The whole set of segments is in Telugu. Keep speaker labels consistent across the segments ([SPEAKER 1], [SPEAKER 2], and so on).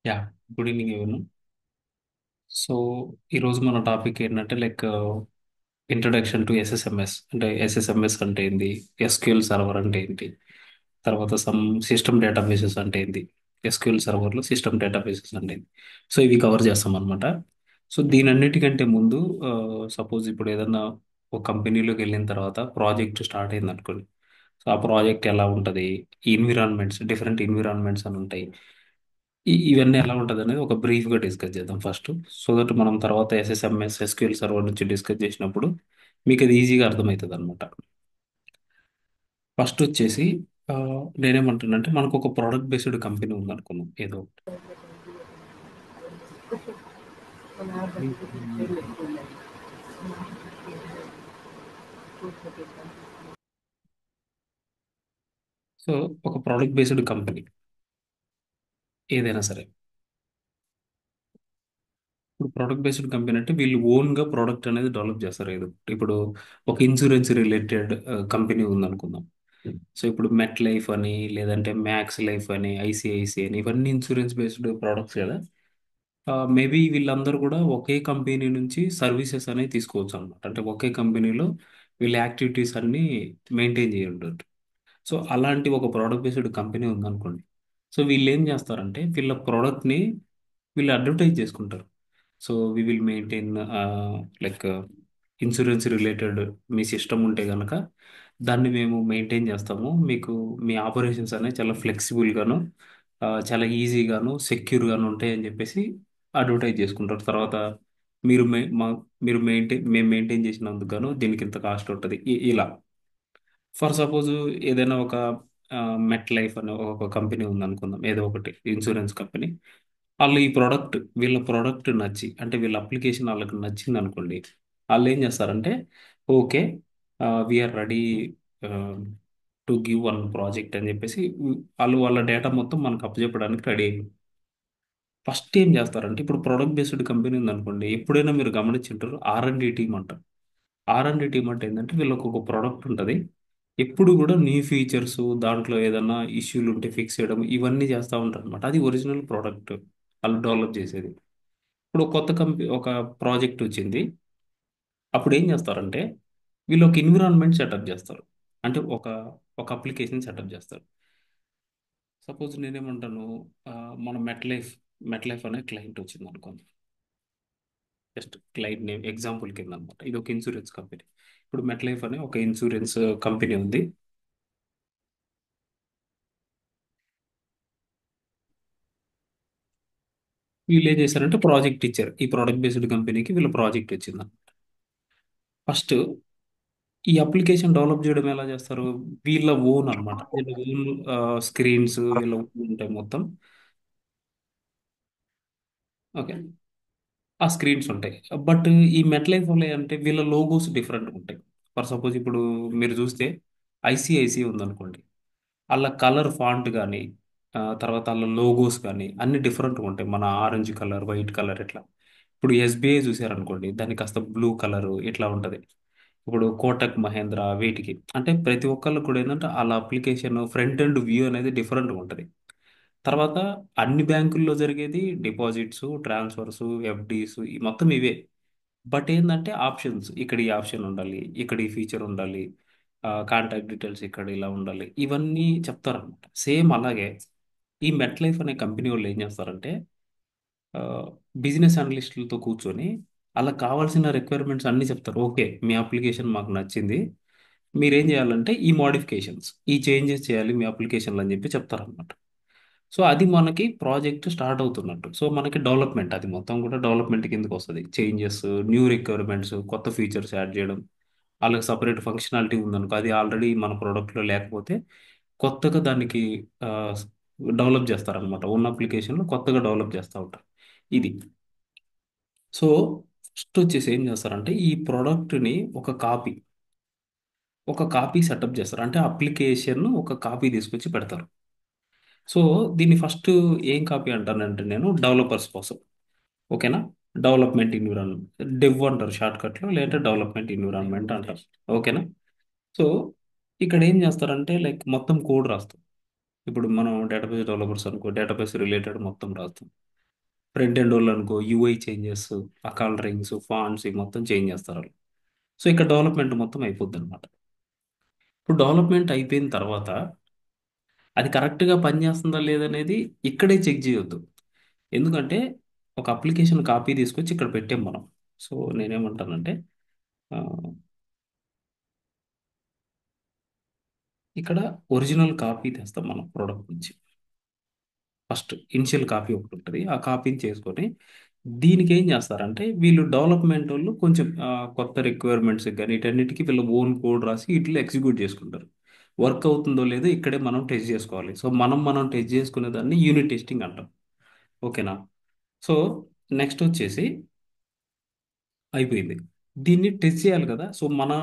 [SPEAKER 1] యా, గుడ్ ఈవినింగ్ ఎవరు. సో ఈరోజు మన టాపిక్ ఏంటంటే ఇంట్రడక్షన్ టు ఎస్ఎస్ఎంఎస్ అంటే ఎస్ఎస్ఎంఎస్ అంటే ఏంది, ఎస్క్యూఎల్ సర్వర్ అంటే ఏంటి, తర్వాత సమ్ సిస్టమ్ డేటాబేసెస్ అంటే ఏంది, ఎస్క్యూఎల్ సర్వర్లో సిస్టమ్ డేటాబేసెస్ అంటే ఏంది. సో ఇవి కవర్ చేస్తాం అనమాట. సో దీని అన్నిటికంటే ముందు సపోజ్ ఇప్పుడు ఏదన్నా ఒక కంపెనీలోకి వెళ్ళిన తర్వాత ప్రాజెక్ట్ స్టార్ట్ అయింది అనుకోండి. సో ఆ ప్రాజెక్ట్ ఎలా ఉంటుంది, డిఫరెంట్ ఎన్విరాన్మెంట్స్ అని ఉంటాయి. ఇవన్నీ ఎలా ఉంటుంది అనేది ఒక బ్రీఫ్గా డిస్కస్ చేద్దాం ఫస్ట్. సో దట్ మనం తర్వాత ఎస్ఎస్ఎంఎస్ ఎస్క్యూఎల్ సర్వర్ నుంచి డిస్కస్ చేసినప్పుడు మీకు అది ఈజీగా అర్థమవుతుంది అనమాట. ఫస్ట్ వచ్చేసి ఆ, నేనేమంటున్నానంటే మనకు ఒక ప్రోడక్ట్ బేస్డ్ కంపెనీ ఉందనుకున్నాం ఏదో ఒకటి. సో ఒక ప్రోడక్ట్ బేస్డ్ కంపెనీ ఏదైనా సరే, ఇప్పుడు ప్రోడక్ట్ బేస్డ్ కంపెనీ అంటే వీళ్ళు ఓన్గా ప్రోడక్ట్ అనేది డెవలప్ చేస్తారు. ఏదో ఒకటి. ఇప్పుడు ఒక ఇన్సూరెన్స్ రిలేటెడ్ కంపెనీ ఉందనుకుందాం. సో ఇప్పుడు మెట్ లైఫ్ అని, లేదంటే మ్యాక్స్ లైఫ్ అని, ఐసిఐసి అని, ఇవన్నీ ఇన్సూరెన్స్ బేస్డ్ ప్రోడక్ట్స్ కదా. మేబీ వీళ్ళందరూ కూడా ఒకే కంపెనీ నుంచి సర్వీసెస్ అనేవి తీసుకోవచ్చు అనమాట. అంటే ఒకే కంపెనీలో వీళ్ళ యాక్టివిటీస్ అన్ని మెయింటైన్ చేయండి. సో అలాంటి ఒక ప్రోడక్ట్ బేస్డ్ కంపెనీ ఉందనుకోండి. సో వీళ్ళు ఏం చేస్తారంటే వీళ్ళ ప్రోడక్ట్ని వీళ్ళు అడ్వర్టైజ్ చేసుకుంటారు. So we will maintain like insurance related మీ సిస్టమ్ ఉంటే కనుక దాన్ని మేము మెయింటైన్ చేస్తాము. మీకు మీ ఆపరేషన్స్ అనేవి చాలా ఫ్లెక్సిబుల్గాను, చాలా ఈజీగాను, సెక్యూర్గాను ఉంటాయి అని చెప్పేసి అడ్వర్టైజ్ చేసుకుంటారు. తర్వాత మీరు మే మా మీరు మేము మెయింటైన్ చేసినందుకు గాను దీనికి ఇంత కాస్ట్ ఉంటుంది ఇలా. ఫర్ సపోజ్ ఏదైనా ఒక మెట్ లైఫ్ అనే ఒక కంపెనీ ఉంది అనుకుందాం, ఏదో ఒకటి ఇన్సూరెన్స్ కంపెనీ. వాళ్ళు ఈ ప్రోడక్ట్ వీళ్ళ ప్రోడక్ట్ నచ్చి, అంటే వీళ్ళ అప్లికేషన్ వాళ్ళకి నచ్చింది అనుకోండి. వాళ్ళు ఏం చేస్తారంటే okay, we are ready to give one project అని చెప్పేసి వాళ్ళు వాళ్ళ డేటా మొత్తం మనకు అప్పచెప్పడానికి రెడీ అయ్యింది. ఫస్ట్ ఏం చేస్తారంటే ఇప్పుడు ప్రొడక్ట్ బేస్డ్ కంపెనీ ఉందనుకోండి, ఎప్పుడైనా మీరు గమనించుంటారు ఆర్&డి టీమ్ అంటారు. ఆర్&డి టీమ్ అంటే ఏంటంటే వీళ్ళకి ఒక ప్రోడక్ట్ ఉంటుంది. ఎప్పుడు కూడా న్యూ ఫీచర్స్, దాంట్లో ఏదైనా ఇష్యూలు ఉంటే ఫిక్స్ చేయడం, ఇవన్నీ చేస్తూ ఉంటారు అనమాట. అది ఒరిజినల్ ప్రోడక్ట్ వాళ్ళు డెవలప్ చేసేది. ఇప్పుడు ఒక కొత్త కంపెనీ ఒక ప్రాజెక్ట్ వచ్చింది. అప్పుడు ఏం చేస్తారంటే వీళ్ళు ఒక ఎన్విరాన్మెంట్ సెటప్ చేస్తారు. అంటే ఒక అప్లికేషన్ సెటప్ చేస్తారు. సపోజ్ నేనేమంటాను, ఆ, మన మెట్ లైఫ్ అనే క్లయింట్ వచ్చింది అనుకోండి. జస్ట్ క్లయింట్ నేమ్ ఎగ్జాంపుల్ కింద అనమాట. ఇది ఒక ఇన్సూరెన్స్ కంపెనీ. ఇప్పుడు మెట్ లైఫ్ అనే ఒక ఇన్సూరెన్స్ కంపెనీ ఉంది. వీళ్ళు ఏం చేశారంటే ప్రాజెక్ట్ ఇచ్చారు. ఈ ప్రోడక్ట్ బేస్డ్ కంపెనీకి వీళ్ళ ప్రాజెక్ట్ వచ్చింది. ఫస్ట్ ఈ అప్లికేషన్ డెవలప్ చేయడం ఎలా చేస్తారు, వీళ్ళ ఓన్ అనమాట. వీళ్ళ ఓన్ స్క్రీన్స్ వీళ్ళ ఓన్ ఉంటాయి మొత్తం. ఓకే, ఆ స్క్రీన్స్ ఉంటాయి. బట్ ఈ మెట్ లైఫ్ వల్ల అంటే వీళ్ళ లోగోస్ డిఫరెంట్ ఉంటాయి. ఫర్ సపోజ్ ఇప్పుడు మీరు చూస్తే ఐసిఐసి ఉందనుకోండి, వాళ్ళ కలర్ ఫాంట్ కానీ తర్వాత వాళ్ళ లోగోస్ కానీ అన్ని డిఫరెంట్గా ఉంటాయి. మన ఆరెంజ్ కలర్, వైట్ కలర్ ఇట్లా. ఇప్పుడు ఎస్బీఐ చూసారనుకోండి, దానికి కాస్త బ్లూ కలర్ ఇట్లా ఉంటుంది. ఇప్పుడు కోటక్ మహేంద్ర వీటికి అంటే ప్రతి ఒక్కళ్ళు కూడా ఏంటంటే వాళ్ళ అప్లికేషన్ ఫ్రంట్ ఎండ్ వ్యూ అనేది డిఫరెంట్గా ఉంటుంది. తర్వాత అన్ని బ్యాంకుల్లో జరిగేది డిపాజిట్స్, ట్రాన్స్ఫర్స్, ఎఫ్డీస్ ఈ మొత్తం ఇవే. బట్ ఏంటంటే ఆప్షన్స్, ఇక్కడ ఈ ఆప్షన్ ఉండాలి, ఇక్కడ ఈ ఫీచర్ ఉండాలి, కాంటాక్ట్ డీటెయిల్స్ ఇక్కడ ఇలా ఉండాలి, ఇవన్నీ చెప్తారనమాట. సేమ్ అలాగే ఈ మెట్ లైఫ్ అనే కంపెనీ వాళ్ళు ఏం చేస్తారంటే బిజినెస్ అనలిస్టులతో కూర్చొని అలా కావాల్సిన రిక్వైర్మెంట్స్ అన్నీ చెప్తారు. ఓకే, మీ అప్లికేషన్ మాకు నచ్చింది, మీరేం చేయాలంటే ఈ మోడిఫికేషన్స్, ఈ చేంజెస్ చేయాలి మీ అప్లికేషన్లో అని చెప్పి చెప్తారనమాట. సో అది మనకి ప్రాజెక్ట్ స్టార్ట్ అవుతున్నట్టు. సో మనకి డెవలప్మెంట్, అది మొత్తం కూడా డెవలప్మెంట్ కిందకి వస్తుంది. చేంజెస్, న్యూ రిక్వైర్మెంట్స్, కొత్త ఫీచర్స్ యాడ్ చేయడం, వాళ్ళకి సపరేట్ ఫంక్షనాలిటీ ఉందనుకో, అది ఆల్రెడీ మన ప్రోడక్ట్లో లేకపోతే కొత్తగా దానికి డెవలప్ చేస్తారనమాట. ఉన్న అప్లికేషన్లో కొత్తగా డెవలప్ చేస్తూ ఉంటారు. ఇది. సో ఫస్ట్ వచ్చేసి ఏం చేస్తారంటే ఈ ప్రోడక్ట్ని ఒక కాపీ సెటప్ చేస్తారు. అంటే అప్లికేషన్ ఒక కాపీ తీసుకొచ్చి పెడతారు. సో దీన్ని ఫస్ట్ ఏం కాపీ అంటానంటే నేను డెవలపర్స్ కోసం. ఓకేనా, డెవలప్మెంట్ ఎన్విరాన్మెంట్, డెవ్ అంటారు షార్ట్ కట్లో, లేదంటే డెవలప్మెంట్ ఎన్విరాన్మెంట్ అంటారు. ఓకేనా. సో ఇక్కడ ఏం చేస్తారంటే మొత్తం కోడ్ రాస్తాం. ఇప్పుడు మనం డేటాబేస్ డెవలపర్స్ అనుకో, డేటాబేస్ రిలేటెడ్ మొత్తం రాస్తాం. ఫ్రంట్ ఎండ్ వాళ్ళు అనుకో యూఐ చేంజెస్, ఆ కలరింగ్స్, ఫాంట్స్ ఇవి మొత్తం చేంజ్ చేస్తారు వాళ్ళు. సో ఇక్కడ డెవలప్మెంట్ మొత్తం అయిపోద్ది అనమాట. ఇప్పుడు డెవలప్మెంట్ అయిపోయిన తర్వాత అది కరెక్ట్గా పనిచేస్తుందా లేదనేది ఇక్కడే చెక్ చేయొద్దు. ఎందుకంటే ఒక అప్లికేషన్ కాపీ తీసుకొచ్చి ఇక్కడ పెట్టాం మనం. సో నేనేమంటానంటే ఆ, ఇక్కడ ఒరిజినల్ కాపీ తెస్తాం మనం ప్రోడక్ట్ నుంచి. ఫస్ట్ ఇనిషియల్ కాపీ ఒకటి ఉంటుంది, ఆ కాపీని చేసుకొని దీనికి ఏం చేస్తారంటే వీళ్ళు డెవలప్మెంట్ వాళ్ళు కొంచెం కొత్త రిక్వైర్మెంట్స్ కానీ వీటన్నిటికీ వీళ్ళు ఓన్ కోడ్ రాసి ఇట్లా ఎగ్జిక్యూట్ చేసుకుంటారు. వర్క్ అవుతుందో లేదో ఇక్కడే మనం టెస్ట్ చేసుకోవాలి. సో మనం టెస్ట్ చేసుకునే దాన్ని యూనిట్ టెస్టింగ్ అంటాం. ఓకేనా? సో నెక్స్ట్ వచ్చేసి అయిపోయింది. దీన్ని టెస్ట్ చేయాలి కదా. సో మన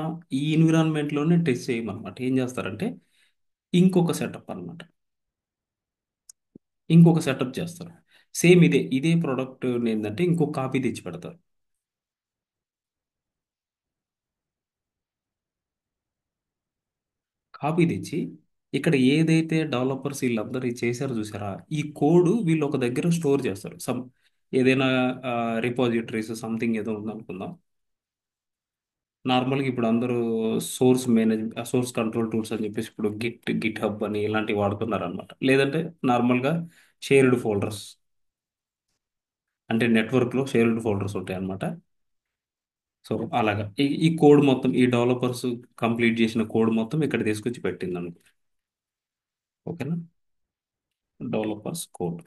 [SPEAKER 1] ఈ ఎన్విరాన్మెంట్లోనే టెస్ట్ చేయమన్నమాట. ఏం చేస్తారంటే ఇంకొక సెటప్ అన్నమాట. ఇంకొక సెటప్ చేస్తారు. సేమ్ ఇదే ప్రోడక్ట్ ఏంటంటే ఇంకొక కాపీ తెచ్చి పెడతారు. కాపీ తెచ్చి ఇక్కడ ఏదైతే డెవలపర్స్ వీళ్ళందరూ చేశారో చూసారా, ఈ కోడ్ వీళ్ళు ఒక దగ్గర స్టోర్ చేస్తారు. ఏదైనా రిపాజిటరీస్ సంథింగ్ ఏదో ఉందనుకుందాం. నార్మల్గా ఇప్పుడు అందరూ సోర్స్ కంట్రోల్ టూల్స్ అని చెప్పేసి ఇప్పుడు గిట్ హబ్ అని ఇలాంటివి వాడుతున్నారు అనమాట. లేదంటే నార్మల్గా షేర్డ్ ఫోల్డర్స్, అంటే నెట్వర్క్లో షేర్డ్ ఫోల్డర్స్ ఉంటాయి అనమాట. సో అలాగా ఈ కోడ్ మొత్తం ఈ డెవలపర్స్ కంప్లీట్ చేసిన కోడ్ మొత్తం ఇక్కడ తీసుకొచ్చి పెట్టింది అనుకో. ఓకేనా? Developers code.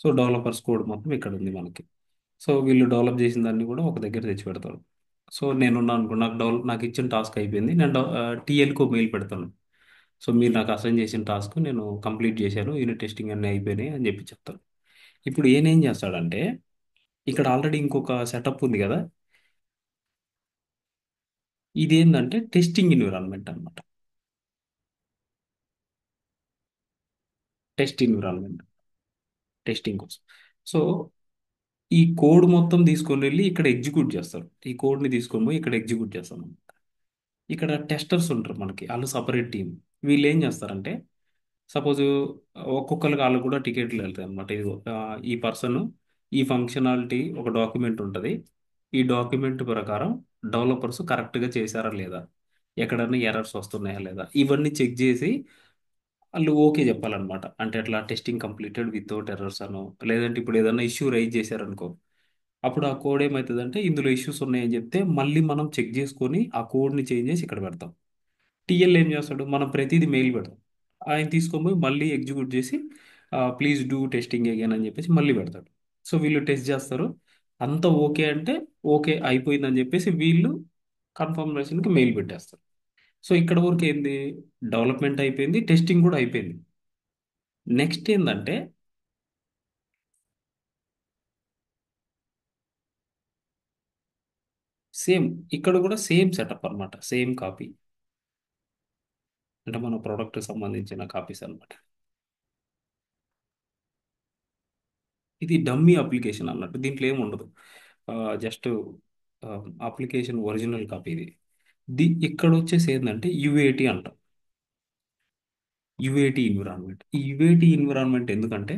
[SPEAKER 1] So developers code మొత్తం ఇక్కడ ఉంది మనకి. సో వీళ్ళు డెవలప్ చేసిన దాన్ని కూడా ఒక దగ్గర తెచ్చి పెడతారు. సో నేనున్నాను అనుకో, నాకు ఇచ్చిన టాస్క్ అయిపోయింది, నేను టీఎల్కి మెయిల్ పెడతాను. సో మీరు నాకు అసైన్ చేసిన టాస్క్ నేను కంప్లీట్ చేశాను, యూనిట్ టెస్టింగ్ అన్నీ అయిపోయినాయి అని చెప్పి చెప్తాను. ఇప్పుడు ఏం చేస్తాడంటే ఇక్కడ ఆల్రెడీ ఇంకొక సెటప్ ఉంది కదా, ఇదేంటంటే టెస్టింగ్ ఎన్విరాన్మెంట్ అనమాట. టెస్ట్ ఎన్విరాన్మెంట్, టెస్టింగ్ కోసం. సో ఈ కోడ్ మొత్తం తీసుకొని వెళ్ళి ఇక్కడ ఎగ్జిక్యూట్ చేస్తారు. ఈ కోడ్ని తీసుకొని పోయి ఇక్కడ ఎగ్జిక్యూట్ చేస్తాం. ఇక్కడ టెస్టర్స్ ఉంటారు మనకి, వాళ్ళు సపరేట్ టీం. వీళ్ళు ఏం చేస్తారంటే సపోజ్ ఒక్కొక్కరికి వాళ్ళు కూడా టికెట్లు వెళ్తాయి అనమాట. ఇదిగో ఈ పర్సన్ ఈ ఫంక్షనాలిటీ ఒక డాక్యుమెంట్ ఉంటుంది, ఈ డాక్యుమెంట్ ప్రకారం డెవలపర్స్ కరెక్ట్గా చేశారా లేదా, ఎక్కడన్నా ఎర్రర్స్ వస్తున్నాయా లేదా, ఇవన్నీ చెక్ చేసి వాళ్ళు ఓకే చెప్పాలన్నమాట. అంటే అట్లా టెస్టింగ్ కంప్లీటెడ్ వితౌట్ ఎర్రర్స్ అనో, లేదంటే ఇప్పుడు ఏదైనా ఇష్యూ రైజ్ చేశారనుకో, అప్పుడు ఆ కోడ్ ఏమవుతుందంటే ఇందులో ఇష్యూస్ ఉన్నాయని చెప్తే మళ్ళీ మనం చెక్ చేసుకొని ఆ కోడ్ని చేంజ్ చేసి ఇక్కడ పెడతాం. టీఎల్ ఏం చేస్తాడు, మనం ప్రతిదీ మెయిల్ పెడతాం, ఆయన తీసుకొని పోయి మళ్ళీ ఎగ్జిక్యూట్ చేసి ప్లీజ్ డూ టెస్టింగ్ అగైన్ అని చెప్పేసి మళ్ళీ పెడతాడు. సో వీళ్ళు టెస్ట్ చేస్తారు, అంత ఓకే అంటే ఓకే అయిపోయిందని చెప్పేసి వీళ్ళు కన్ఫర్మేషన్కి మెయిల్ పెట్టేస్తారు. సో ఇక్కడ వరకు ఏంది, డెవలప్మెంట్ అయిపోయింది, టెస్టింగ్ కూడా అయిపోయింది. నెక్స్ట్ ఏంటంటే సేమ్, ఇక్కడ కూడా సేమ్ సెటప్ అన్నమాట, సేమ్ కాపీ. అంటే మన ప్రోడక్ట్ సంబంధించిన కాపీస్ అన్నమాట. ఇది డమ్మీ అప్లికేషన్ అన్నట్టు, దీంట్లో ఏమి ఉండదు. జస్ట్ అప్లికేషన్ ఒరిజినల్ కాపీ ఇది. ఇక్కడ వచ్చేసి ఏంటంటే యుఏటి అంటాం. UAT environment. ఈ యుఏటి ఎన్విరాన్మెంట్ ఎందుకంటే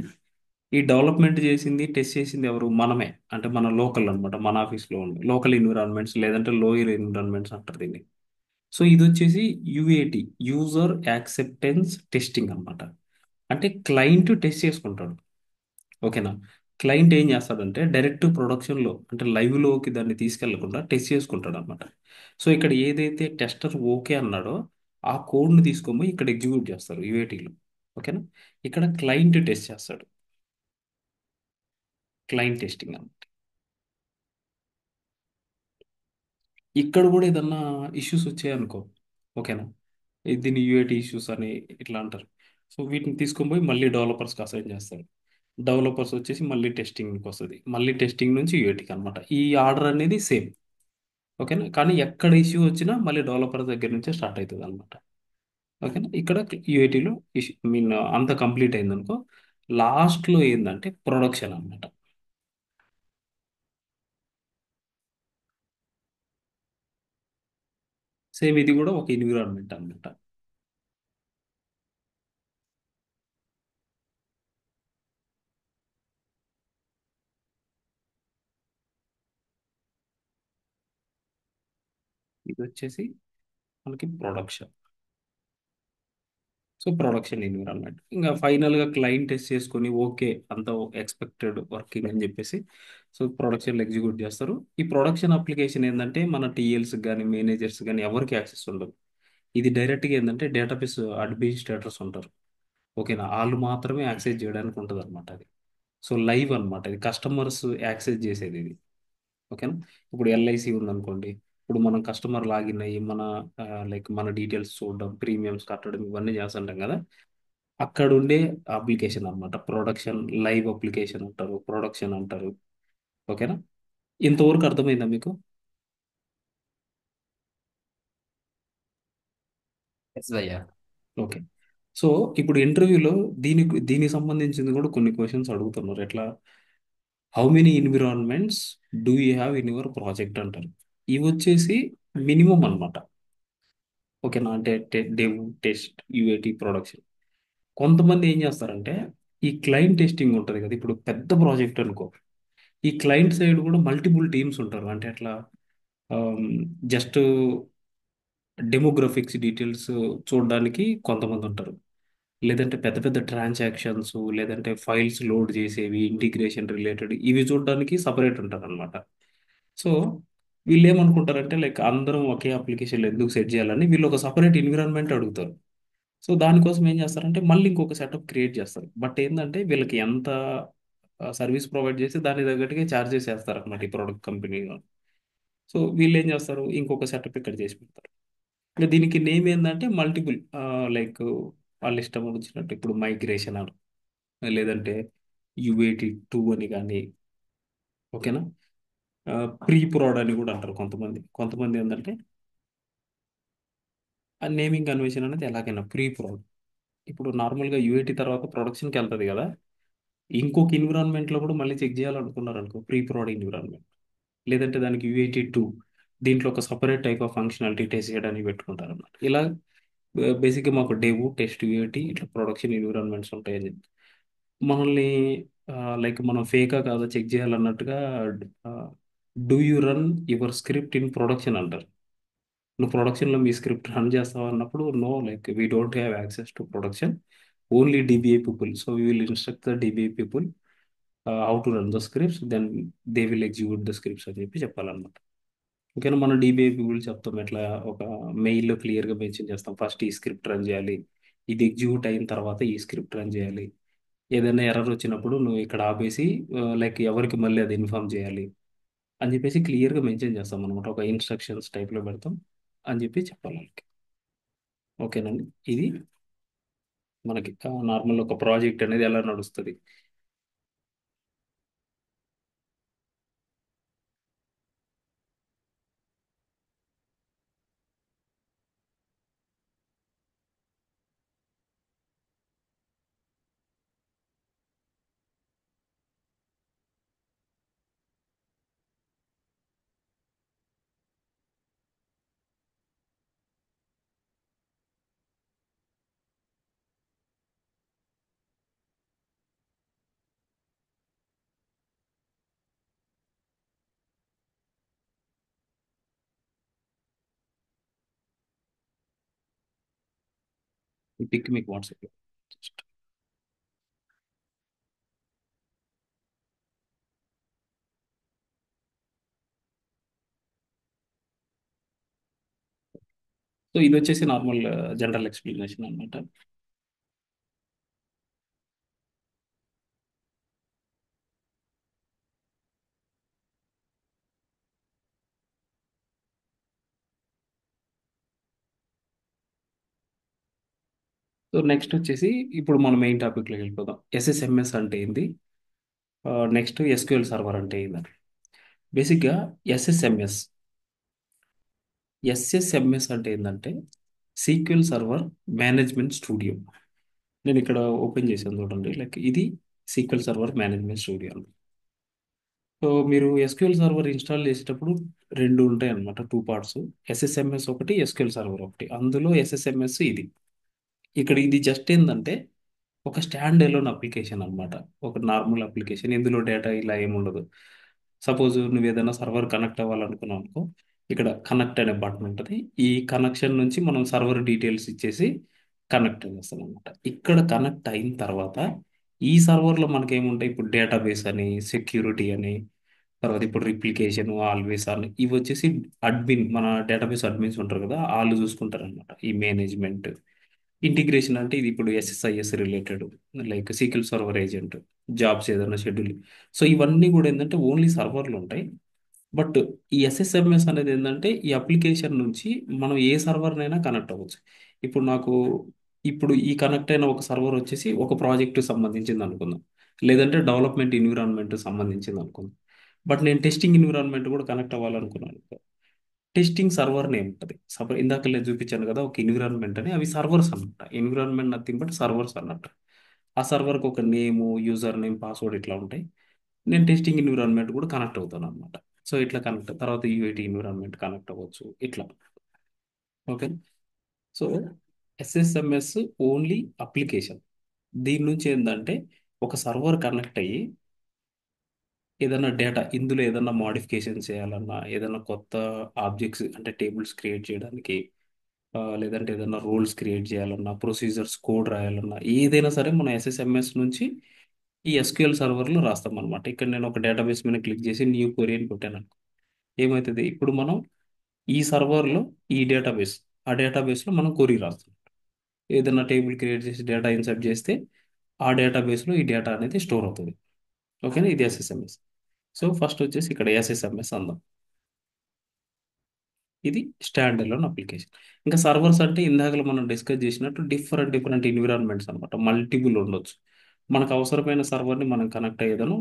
[SPEAKER 1] ఈ డెవలప్మెంట్ చేసింది టెస్ట్ చేసింది ఎవరు, మనమే. అంటే మన లోకల్ అన్నమాట, మన ఆఫీస్లో ఉండే లోకల్ ఎన్విరాన్మెంట్స్, లేదంటే లోయర్ ఎన్విరాన్మెంట్స్ అంటారు దీన్ని. సో ఇది వచ్చేసి యుఏటి, యూజర్ యాక్సెప్టెన్స్ టెస్టింగ్ అన్నమాట. అంటే క్లయింట్ టెస్ట్ చేసుకుంటాడు. ఓకేనా? క్లయింట్ ఏం చేస్తాడంటే డైరెక్ట్ ప్రొడక్షన్లో అంటే లైవ్లోకి దాన్ని తీసుకెళ్లకుండా టెస్ట్ చేసుకుంటాడు అనమాట. సో ఇక్కడ ఏదైతే టెస్టర్ ఓకే అన్నాడో ఆ కోడ్ని తీసుకొని ఇక్కడ ఎగ్జిక్యూట్ చేస్తారు యూఏటీలో. ఓకేనా? ఇక్కడ క్లయింట్ టెస్ట్ చేస్తాడు, క్లయింట్ టెస్టింగ్ అన్నమాట. ఇక్కడ కూడా ఏదన్నా ఇష్యూస్ వచ్చాయనుకో, ఓకేనా, దీన్ని యూఏటీ ఇష్యూస్ అని ఇట్లా అంటారు. సో వీటిని తీసుకొని పోయి మళ్ళీ డెవలపర్స్కి అసైన్ చేస్తారు. డెవలపర్స్ వచ్చేసి మళ్ళీ టెస్టింగ్కి వస్తుంది, మళ్ళీ టెస్టింగ్ నుంచి యూఏటీకి అనమాట. ఈ ఆర్డర్ అనేది సేమ్. ఓకేనా? కానీ ఎక్కడ ఇష్యూ వచ్చినా మళ్ళీ డెవలపర్ దగ్గర నుంచే స్టార్ట్ అవుతుంది అనమాట. ఓకేనా? ఇక్కడ యూఐటీలో ఇష్యూ మీన్ అంత కంప్లీట్ అయిందనుకో, లాస్ట్లో ఏంటంటే ప్రొడక్షన్ అనమాట. సేమ్ ఇది కూడా ఒక ఎన్విరాన్మెంట్ అనమాట. ఇది వచ్చేసి మనకి ప్రొడక్షన్. సో ప్రొడక్షన్ ఎన్విరాన్మెంట్ ఇంకా ఫైనల్గా క్లయింట్ టెస్ట్ చేసుకొని ఓకే అంత ఎక్స్పెక్టెడ్ వర్కింగ్ అని చెప్పేసి సో ప్రొడక్షన్లో ఎగ్జిక్యూట్ చేస్తారు. ఈ ప్రొడక్షన్ అప్లికేషన్ ఏంటంటే మన టీఎల్స్ కానీ మేనేజర్స్ కానీ ఎవరికి యాక్సెస్ ఉండదు. ఇది డైరెక్ట్గా ఏంటంటే డేటాబేస్ అడ్మినిస్ట్రేటర్స్ ఉంటారు. ఓకేనా, వాళ్ళు మాత్రమే యాక్సెస్ చేయడానికి ఉంటుంది అనమాట అది. సో లైవ్ అనమాట ఇది, కస్టమర్స్ యాక్సెస్ చేసేది ఇది. ఓకేనా, ఇప్పుడు ఎల్ఐసి ఉందనుకోండి. ఇప్పుడు మనం కస్టమర్ లాగిన్ అయ్యి మన లైక్ మన డీటెయిల్స్ చూడడం, ప్రీమియమ్స్ కట్టడం ఇవన్నీ చేస్తుంటాం కదా. అక్కడ ఉండే అప్లికేషన్ అన్నమాట ప్రొడక్షన్. లైవ్ అప్లికేషన్ అంటారు, ప్రొడక్షన్ అంటారు. ఓకేనా, ఇంతవరకు అర్థమైందా మీకు?
[SPEAKER 2] ఎస్ భయ్యా.
[SPEAKER 1] ఓకే. సో ఇప్పుడు ఇంటర్వ్యూలో దీనికి సంబంధించింది కూడా కొన్ని క్వశ్చన్స్ అడుగుతున్నారు. ఎట్లా, how many environments do you have in your project అంటారు. ఇవి వచ్చేసి మినిమం అన్నమాట. ఓకేనా, అంటే డెవ్, టెస్ట్, యూఏటి, ప్రొడక్షన్. కొంతమంది ఏం చేస్తారంటే ఈ క్లయింట్ టెస్టింగ్ ఉంటుంది కదా, ఇప్పుడు పెద్ద ప్రాజెక్ట్ అనుకో, ఈ క్లయింట్ సైడ్ కూడా మల్టిపుల్ టీమ్స్ ఉంటారు. అంటే ఎట్లా, జస్ట్ డెమోగ్రఫిక్స్ డీటెయిల్స్ చూడడానికి కొంతమంది ఉంటారు. లేదంటే పెద్ద పెద్ద ట్రాన్సాక్షన్స్, లేదంటే ఫైల్స్ లోడ్ చేసేవి, ఇంటిగ్రేషన్ రిలేటెడ్ ఇవి చూడడానికి సపరేట్ ఉంటారు అనమాట. సో వీళ్ళు ఏమనుకుంటారంటే లైక్ అందరం ఒకే అప్లికేషన్లో ఎందుకు సెట్ చేయాలని వీళ్ళు ఒక సపరేట్ ఎన్విరాన్మెంట్ అడుగుతారు. సో దానికోసం ఏం చేస్తారంటే మళ్ళీ ఇంకొక సెటప్ క్రియేట్ చేస్తారు. బట్ ఏంటంటే వీళ్ళకి ఎంత సర్వీస్ ప్రొవైడ్ చేసి దాని తగ్గట్టుగా ఛార్జెస్ చేస్తారు అనమాట ఈ ప్రోడక్ట్ కంపెనీ. సో వీళ్ళు ఏం చేస్తారు, ఇంకొక సెటప్ ఇక్కడ చేసి పెడతారు. ఇంకా దీనికి నేమ్ ఏంటంటే మల్టిపుల్, లైక్ వాళ్ళ ఇష్టం వచ్చినట్టు ఇప్పుడు మైగ్రేషన్ అని, లేదంటే యుఏటి 2 అని కానీ. ఓకేనా, ప్రీ ప్రోడ్ అని కూడా అంటారు కొంతమంది. కొంతమంది ఏంటంటే ఆ నేమింగ్ కన్వెన్షన్ అనేది ఎలాగైనా ప్రీ ప్రోడ్. ఇప్పుడు నార్మల్గా యుఏటి తర్వాత ప్రొడక్షన్కి వెళ్తుంది కదా, ఇంకొక ఎన్విరాన్మెంట్లో కూడా మళ్ళీ చెక్ చేయాలనుకున్నారు అనుకో, ప్రీ ప్రోడ్ ఎన్విరాన్మెంట్. లేదంటే దానికి యుఏటి 2 దీంట్లో ఒక separate type of functionality test చేయడానికి పెట్టుకుంటారు అన్నమాట. ఇలా బేసిక్గా మాకు డెవ్, టెస్ట్, యూఏటి ఇట్లా ప్రొడక్షన్ ఎన్విరాన్మెంట్స్ ఉంటాయని చెప్పి మనల్ని లైక్ మనం ఫేకా కాదా చెక్ చేయాలన్నట్టుగా do you run your script in production అంటారు. నువ్వు ప్రొడక్షన్లో మీ స్క్రిప్ట్ రన్ చేస్తావు అన్నప్పుడు no, like we don't have access to production, only DBI people. So we will instruct the DBI people how to run the scripts, then they will execute the scripts అని చెప్పి చెప్పాలన్నమాట. ఓకేనా, మనం డిబిఐ పీపుల్ చెప్తాం ఎట్లా, ఒక మెయిల్లో క్లియర్గా మెన్షన్ చేస్తాం ఫస్ట్ ఈ స్క్రిప్ట్ రన్ చేయాలి, ఇది ఎగ్జిక్యూట్ అయిన తర్వాత ఈ స్క్రిప్ట్ రన్ చేయాలి. ఏదైనా ఎర్రర్ వచ్చినప్పుడు నువ్వు ఇక్కడ ఆపేసి లైక్ ఎవరికి మళ్ళీ అది ఇన్ఫార్మ్ చేయాలి అని చెప్పేసి క్లియర్గా మెన్షన్ చేస్తాం అనమాట. ఒక ఇన్స్ట్రక్షన్స్ టైప్లో పెడతాం అని చెప్పి చెప్పాలి వాళ్ళకి. ఓకేనండి, ఇది మనకి నార్మల్ ఒక ప్రాజెక్ట్ అనేది ఎలా నడుస్తుంది. ఈ పిక్ మీకు వాట్సాప్లో. సో ఇది వచ్చేసి నార్మల్ జనరల్ ఎక్స్ప్లెనేషన్ అనమాట. సో నెక్స్ట్ వచ్చేసి ఇప్పుడు మనం మెయిన్ టాపిక్లోకి వెళ్ళిపోదాం. ఎస్ఎస్ఎంఎస్ అంటే ఏంది, నెక్స్ట్ ఎస్క్యూఎల్ సర్వర్ అంటే ఏంది. బేసిక్గా ఎస్ఎస్ఎంఎస్ ఎస్ఎస్ఎంఎస్ అంటే ఏంటంటే సీక్వెల్ సర్వర్ మేనేజ్మెంట్ స్టూడియో. నేను ఇక్కడ ఓపెన్ చేశాను చూడండి, లైక్ ఇది sequel server management studio. So మీరు ఎస్క్యూఎల్ సర్వర్ ఇన్స్టాల్ చేసేటప్పుడు రెండు ఉంటాయి అన్నమాట, 2 పార్ట్స్. ఎస్ఎస్ఎంఎస్ ఒకటి, ఎస్క్యూఎల్ సర్వర్ ఒకటి. అందులో ఎస్ఎస్ఎంఎస్ ఇది. ఇక్కడ ఇది జస్ట్ ఏంటంటే ఒక స్టాండ్ ఎలోన్ అప్లికేషన్ అన్నమాట. ఒక నార్మల్ అప్లికేషన్, ఇందులో డేటా ఇలా ఏముండదు. సపోజ్ నువ్వు ఏదైనా సర్వర్ కనెక్ట్ అవ్వాలనుకున్నావు అనుకో, ఇక్కడ కనెక్ట్ అనే బటన్ ఉంటుంది. ఈ కనెక్షన్ నుంచి మనం సర్వర్ డీటెయిల్స్ ఇచ్చేసి కనెక్ట్ చేస్తాం అనమాట. ఇక్కడ కనెక్ట్ అయిన తర్వాత ఈ సర్వర్లో మనకేముంటాయి, ఇప్పుడు డేటాబేస్ అని, సెక్యూరిటీ అని, తర్వాత ఇప్పుడు రిప్లికేషన్, ఆల్వేస్ అని, ఇవి వచ్చేసి అడ్మిన్, మన డేటాబేస్ అడ్మిన్స్ ఉంటారు కదా, వాళ్ళు చూసుకుంటారు అనమాట ఈ మేనేజ్మెంట్. ఇంటిగ్రేషన్ అంటే ఇది ఇప్పుడు SSIS related, like sequel server agent, jobs ఏదైనా షెడ్యూల్. సో ఇవన్నీ కూడా ఏంటంటే ఓన్లీ సర్వర్లు ఉంటాయి. బట్ ఈ ఎస్ఎస్ఎంఎస్ అనేది ఏంటంటే ఈ అప్లికేషన్ నుంచి మనం ఏ సర్వర్నైనా కనెక్ట్ అవ్వచ్చు. ఇప్పుడు నాకు ఇప్పుడు ఈ కనెక్ట్ అయిన ఒక సర్వర్ వచ్చేసి ఒక ప్రాజెక్ట్ సంబంధించింది అనుకుందాం, లేదంటే డెవలప్మెంట్ ఎన్విరాన్మెంట్ సంబంధించింది అనుకుందాం. బట్ నేను టెస్టింగ్ ఎన్విరాన్మెంట్ కూడా కనెక్ట్ అవ్వాలనుకున్నాను. టెస్టింగ్ సర్వర్ నేమ్ ఉంటుంది. ఇందాక నేను చూపించాను కదా ఒక ఎన్విరాన్మెంట్ అని, అవి సర్వర్స్ అన్నమాట. ఎన్విరాన్మెంట్ నథింగ్ బట్ సర్వర్స్ అన్నట్టు. ఆ సర్వర్కి ఒక నేము, యూజర్ నేమ్, పాస్వర్డ్ ఇట్లా ఉంటాయి. నేను టెస్టింగ్ ఎన్విరాన్మెంట్ కూడా కనెక్ట్ అవుతాను అనమాట. సో ఇట్లా కనెక్ట్ తర్వాత యూఐటి ఎన్విరాన్మెంట్ కనెక్ట్ అవ్వచ్చు ఇట్లా. Okay. So SSMS only application. దీని నుంచి ఏంటంటే ఒక సర్వర్ కనెక్ట్ అయ్యి ఏదైనా డేటా ఇందులో ఏదైనా మోడిఫికేషన్ చేయాలన్నా, ఏదైనా కొత్త ఆబ్జెక్ట్స్ అంటే టేబుల్స్ క్రియేట్ చేయడానికి, లేదంటే ఏదైనా రూల్స్ క్రియేట్ చేయాలన్నా, ప్రొసీజర్స్ కోడ్ రాయాలన్నా, ఏదైనా సరే మనం ఎస్ఎస్ఎంఎస్ నుంచి ఈ ఎస్క్యూఎల్ సర్వర్లో రాస్తాం అనమాట. ఇక్కడ నేను ఒక డేటాబేస్ మీద క్లిక్ చేసి న్యూ క్వరీ అని కొట్టాను అనుకో. ఏమవుతుంది, ఇప్పుడు మనం ఈ సర్వర్లో ఈ డేటాబేస్, ఆ డేటాబేస్లో మనం క్వరీ రాస్తాం. ఏదైనా టేబుల్ క్రియేట్ చేసి డేటా ఇన్సర్ట్ చేస్తే ఆ డేటాబేస్లో ఈ డేటా అనేది స్టోర్ అవుతుంది. ఓకేనా, ఇది ఎస్ఎస్ఎంఎస్. సో ఫస్ట్ వచ్చేసి ఇక్కడ ఎస్ఎస్ఎంఎస్ అందాం. ఇది స్టాండ్ అలోన్ అప్లికేషన్. ఇంకా సర్వర్స్ అంటే ఇందాకలో మనం డిస్కస్ చేసినట్టు డిఫరెంట్ డిఫరెంట్ ఎన్విరాన్మెంట్స్ అనమాట, మల్టిపుల్ ఉండొచ్చు. మనకు అవసరమైన సర్వర్ని మనం కనెక్ట్ అయ్యేదను.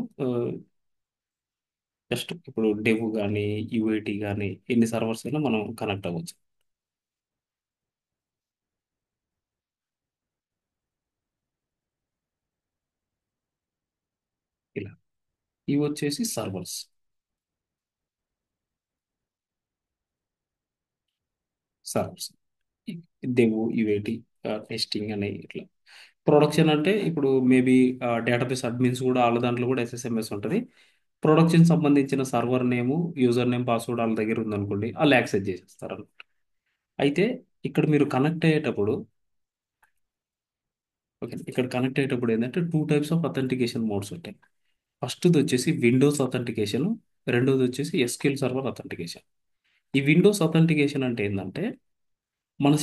[SPEAKER 1] జస్ట్ ఇప్పుడు డెవ్ కానీ, యూఐటి కానీ, ఎన్ని సర్వర్స్ అయినా మనం కనెక్ట్ అవ్వచ్చు ఇలా. ఇవి వచ్చేసి సర్వర్స్. సర్వర్స్ డెవ్, యూఐటి, టెస్టింగ్ అనే ఇట్లా. ప్రొడక్షన్ అంటే ఇప్పుడు మేబీ డేటాబేస్ అడ్మిన్స్ కూడా వాళ్ళ దాంట్లో కూడా ఎస్ఎస్ఎంఎస్ ఉంటుంది. ప్రొడక్షన్ సంబంధించిన సర్వర్ నేము, యూజర్ నేమ్, పాస్వర్డ్ వాళ్ళ దగ్గర ఉందనుకోండి, వాళ్ళు యాక్సెస్ చేసేస్తారు అన్నమాట. అయితే ఇక్కడ మీరు కనెక్ట్ అయ్యేటప్పుడు, ఓకే, ఇక్కడ కనెక్ట్ అయ్యేటప్పుడు ఏంటంటే two types of authentication modes ఉంటాయి. ఫస్ట్ది వచ్చేసి విండోస్ అథెంటికేషన్, రెండోది వచ్చేసి ఎస్క్యూఎల్ సర్వర్ అథెంటికేషన్. ఈ విండోస్ అథెంటికేషన్ అంటే ఏంటంటే మన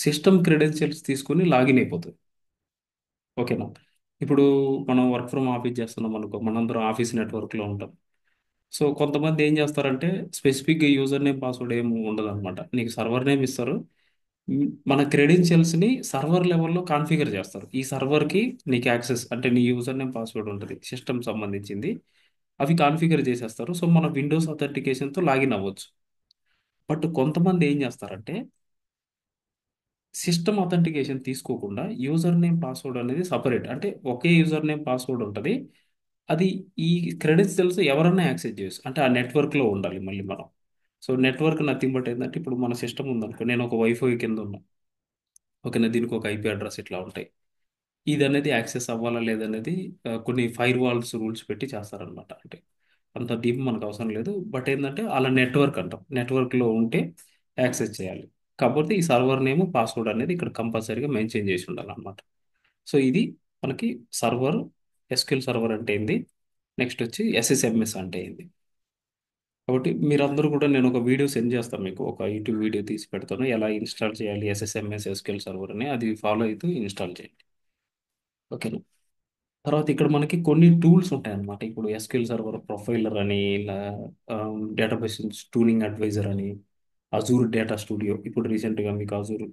[SPEAKER 1] సిస్టమ్ క్రెడెన్షియల్స్ తీసుకొని లాగిన్ అయిపోతుంది. ఓకేనా. ఇప్పుడు మనం వర్క్ ఫ్రమ్ ఆఫీస్ చేస్తున్నాం అనుకో, మనందరం ఆఫీస్ నెట్వర్క్లో ఉంటాం. సో కొంతమంది ఏం చేస్తారంటే స్పెసిఫిక్గా యూజర్ నేమ్, పాస్వర్డ్ ఏమి ఉండదు అనమాట. నీకు సర్వర్ నేమ్ ఇస్తారు. మన క్రెడెన్షియల్స్ని సర్వర్ లెవెల్లో కాన్ఫిగర్ చేస్తారు. ఈ సర్వర్కి నీకు యాక్సెస్ అంటే నీ యూజర్ నేమ్, పాస్వర్డ్ ఉంటుంది సిస్టమ్ సంబంధించింది, అవి కాన్ఫిగర్ చేసేస్తారు. సో మన విండోస్ అథెంటికేషన్తో లాగిన్ అవ్వచ్చు. బట్ కొంతమంది ఏం చేస్తారంటే సిస్టమ్ అథెంటికేషన్ తీసుకోకుండా యూజర్ నేమ్, పాస్వర్డ్ అనేది సపరేట్, అంటే ఒకే యూజర్ నేమ్, పాస్వర్డ్ ఉంటుంది. అది ఈ క్రెడెన్షియల్స్ ఎవరన్నా యాక్సెస్ చేయొచ్చు, అంటే ఆ నెట్వర్క్లో ఉండాలి మళ్ళీ మనం. సో నెట్వర్క్ నథింగ్ బట్ ఏంటంటే ఇప్పుడు మన సిస్టమ్ ఉందనుకో, నేను ఒక వైఫై కింద ఉన్నా, ఓకేనా, దీనికి ఒక ఐపీ అడ్రస్ ఇట్లా ఉంటాయి. ఇది అనేది యాక్సెస్ అవ్వాలా లేదనేది కొన్ని ఫైర్ వాల్స్ రూల్స్ పెట్టి చేస్తారనమాట. అంటే అంత డీప్ మనకు అవసరం లేదు. బట్ ఏంటంటే అలా నెట్వర్క్ అంటాం, నెట్వర్క్లో ఉంటే యాక్సెస్ చేయాలి. కాకపోతే ఈ సర్వర్ నేమ్, పాస్వర్డ్ అనేది ఇక్కడ కంపల్సరీగా మెన్షన్ చేసి ఉండాలన్నమాట. సో ఇది మనకి సర్వర్, ఎస్క్యూఎల్ సర్వర్ అంటే ఏంది, నెక్స్ట్ వచ్చి ఎస్ఎస్ఎంఎస్ అంటే ఏంది. కాబట్టి మీరందరూ కూడా, నేను ఒక వీడియో సెండ్ చేస్తాను మీకు, ఒక యూట్యూబ్ వీడియో తీసి పెడతాను ఎలా ఇన్స్టాల్ చేయాలి ఎస్ఎస్ఎంఎస్, ఎస్క్యూఎల్ సర్వర్ అని, అది ఫాలో అవుతూ ఇన్స్టాల్ చేయండి. ఓకేనా. తర్వాత ఇక్కడ మనకి కొన్ని టూల్స్ ఉంటాయన్నమాట. ఇప్పుడు ఎస్క్యూఎల్ సర్వర్ ప్రొఫైలర్ అని, ఇలా డేటాబేస్ ట్యూనింగ్ అడ్వైజర్ అని, అజూర్ డేటా స్టూడియో, ఇప్పుడు రీసెంట్గా మీకు అజూర్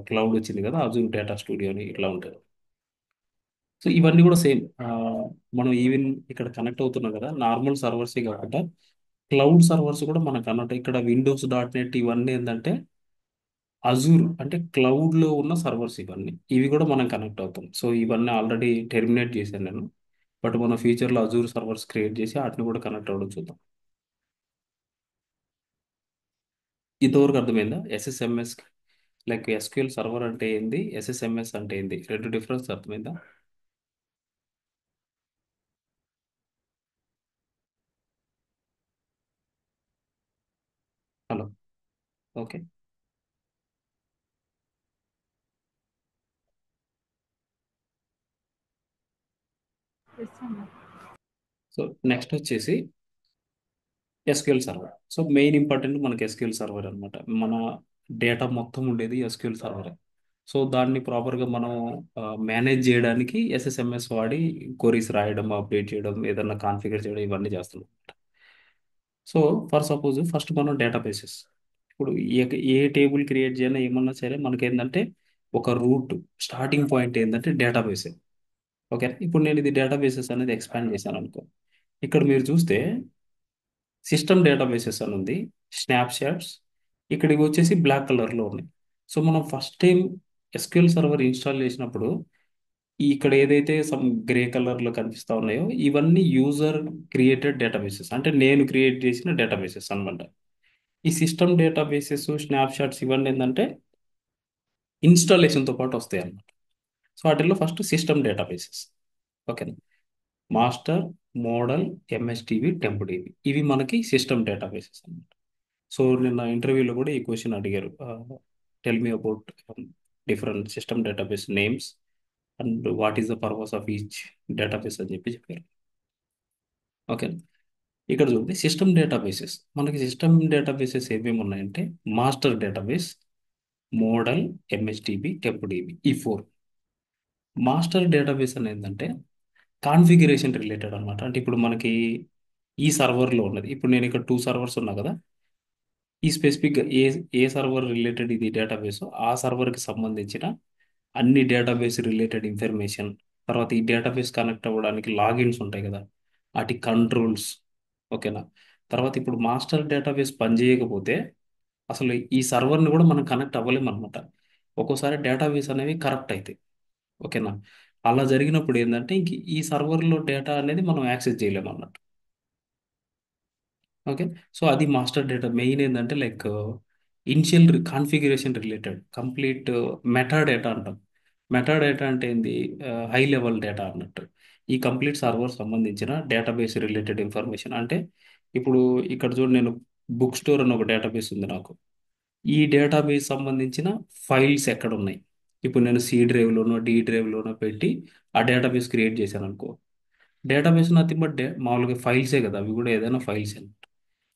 [SPEAKER 1] క్లౌడ్ వచ్చింది కదా, అజూర్ డేటా స్టూడియో అని ఇట్లా ఉంటాయి. సో ఇవన్నీ కూడా సేమ్. మనం ఈవెన్ ఇక్కడ కనెక్ట్ అవుతున్నాం కదా, నార్మల్ సర్వర్సే కాకుండా క్లౌడ్ సర్వర్స్ కూడా మనకు అన్నట్టు ఇక్కడ Windows.net ఇవన్నీ ఏంటంటే అజూర్ అంటే క్లౌడ్లో ఉన్న సర్వర్స్, ఇవన్నీ ఇవి కూడా మనం కనెక్ట్ అవుతాం. సో ఇవన్నీ ఆల్రెడీ టెర్మినేట్ చేశాను నేను. బట్ మన ఫ్యూచర్లో అజూర్ సర్వర్స్ క్రియేట్ చేసి వాటిని కూడా కనెక్ట్ అవ్వడం చూద్దాం. ఇంతవరకు అర్థమైందా ఎస్ఎస్ఎంఎస్, లైక్ ఎస్క్యూఎల్ సర్వర్ అంటే ఏంది, ఎస్ఎస్ఎంఎస్ అంటే ఏంది, రెండు డిఫరెన్స్ అర్థమైందా? హలో. ఓకే. సో నెక్స్ట్ వచ్చేసి SQL server. So main important మనకి ఎస్క్యూఎల్ సర్వర్ అనమాట. మన డేటా మొత్తం ఉండేది ఎస్క్యూఎల్ సర్వర్. సో దాన్ని ప్రాపర్గా మనం మేనేజ్ చేయడానికి ఎస్ఎస్ఎంఎస్ వాడి క్వరీస్ రాయడం, అప్డేట్ చేయడం, ఏదన్నా కాన్ఫిగర్ చేయడం, ఇవన్నీ చేస్తున్నాం. సో ఫర్ సపోజ్ ఫస్ట్ మనం డేటాబేసెస్. ఇప్పుడు ఏ ఏ టేబుల్ క్రియేట్ చేయాలి ఏమన్నా సరే మనకి ఏంటంటే ఒక రూట్ స్టార్టింగ్ పాయింట్ ఏంటంటే డేటాబేస్. ఓకే, ఇప్పుడు నేను ఇది డేటాబేసెస్ అనేది ఎక్స్పాండ్ చేశాను అనుకో. ఇక్కడ మీరు చూస్తే సిస్టమ్ డేటాబేసెస్ అని ఉంది, స్నాప్షాట్స్ ఇక్కడికి వచ్చేసి బ్లాక్ కలర్లో ఉన్నాయి. సో మనం first time SQL server install చేసినప్పుడు ఇక్కడ ఏదైతే సమ్ గ్రే కలర్లో కనిపిస్తా ఉన్నాయో ఇవన్నీ యూజర్ క్రియేటెడ్ డేటాబేసెస్, అంటే నేను క్రియేట్ చేసిన డేటాబేసెస్ అన్నమాట. ఈ సిస్టమ్ డేటాబేసెస్, స్నాప్షాట్స్ ఇవన్నీ ఏంటంటే ఇన్స్టాలేషన్తో పాటు వస్తాయి అన్నమాట. సో వాటిల్లో ఫస్ట్ సిస్టమ్ డేటాబేసెస్. ఓకేనా. మాస్టర్, మోడల్, ఎంఎస్డిబి, టెంప్డిబి ఇవి మనకి సిస్టమ్ డేటాబేసెస్ అన్నమాట. సో నిన్న ఇంటర్వ్యూలో కూడా ఈ క్వశ్చన్ అడిగారు, tell me about different system database names and what is the purpose of each database అని చెప్పి చెప్పారు. ఓకే. ఇక్కడ చూడండి సిస్టమ్ డేటాబేసెస్. మనకి సిస్టమ్ డేటాబేసెస్ ఏమేమి ఉన్నాయంటే మాస్టర్ డేటాబేస్, మోడల్, ఎంఎస్డిబి, టెంప్డిబి ఈ ఫోర్. మాస్టర్ డేటాబేస్ అనేది ఏంటంటే కాన్ఫిగరేషన్ రిలేటెడ్ అనమాట. అంటే ఇప్పుడు మనకి ఈ సర్వర్లో ఉన్నది, ఇప్పుడు నేను ఇక్కడ 2 సర్వర్స్ ఉన్నా కదా, ఈ స్పెసిఫిక్గా ఏ సర్వర్ రిలేటెడ్ ఇది డేటాబేస్, ఆ సర్వర్కి సంబంధించిన అన్ని డేటాబేస్ రిలేటెడ్ ఇన్ఫర్మేషన్. తర్వాత ఈ డేటాబేస్ కనెక్ట్ అవ్వడానికి లాగిన్స్ ఉంటాయి కదా, వాటి కంట్రోల్స్. ఓకేనా. తర్వాత ఇప్పుడు మాస్టర్ డేటాబేస్ పనిచేయకపోతే అసలు ఈ సర్వర్ని కూడా మనం కనెక్ట్ అవ్వలేము అనమాట. ఒక్కోసారి డేటాబేస్ అనేవి కరెక్ట్ అవుతాయి. ఓకేనా. అలా జరిగినప్పుడు ఏంటంటే ఇంక ఈ సర్వర్లో డేటా అనేది మనం యాక్సెస్ చేయలేము అన్నట్టు. ఓకే. సో అది మాస్టర్ డేటా మెయిన్ ఏంటంటే like initial configuration related complete meta data అంటాం. మెటా డేటా అంటే ఏంది, హై లెవెల్ డేటా అన్నట్టు. ఈ కంప్లీట్ సర్వర్ సంబంధించిన డేటాబేస్ రిలేటెడ్ ఇన్ఫర్మేషన్ అంటే ఇప్పుడు ఇక్కడ చూడు, నేను బుక్ స్టోర్ అని ఒక డేటాబేస్ ఉంది నాకు. ఈ డేటాబేస్ సంబంధించిన ఫైల్స్ ఎక్కడ ఉన్నాయి, ఇప్పుడు నేను సి డ్రైవ్లోనో డి డ్రైవ్లోనో పెట్టి ఆ డేటాబేస్ క్రియేట్ చేశాను అనుకో. డేటాబేస్ నథింగ్ బట్ మామూలుగా ఫైల్సే కదా, అవి కూడా ఏదైనా ఫైల్స్.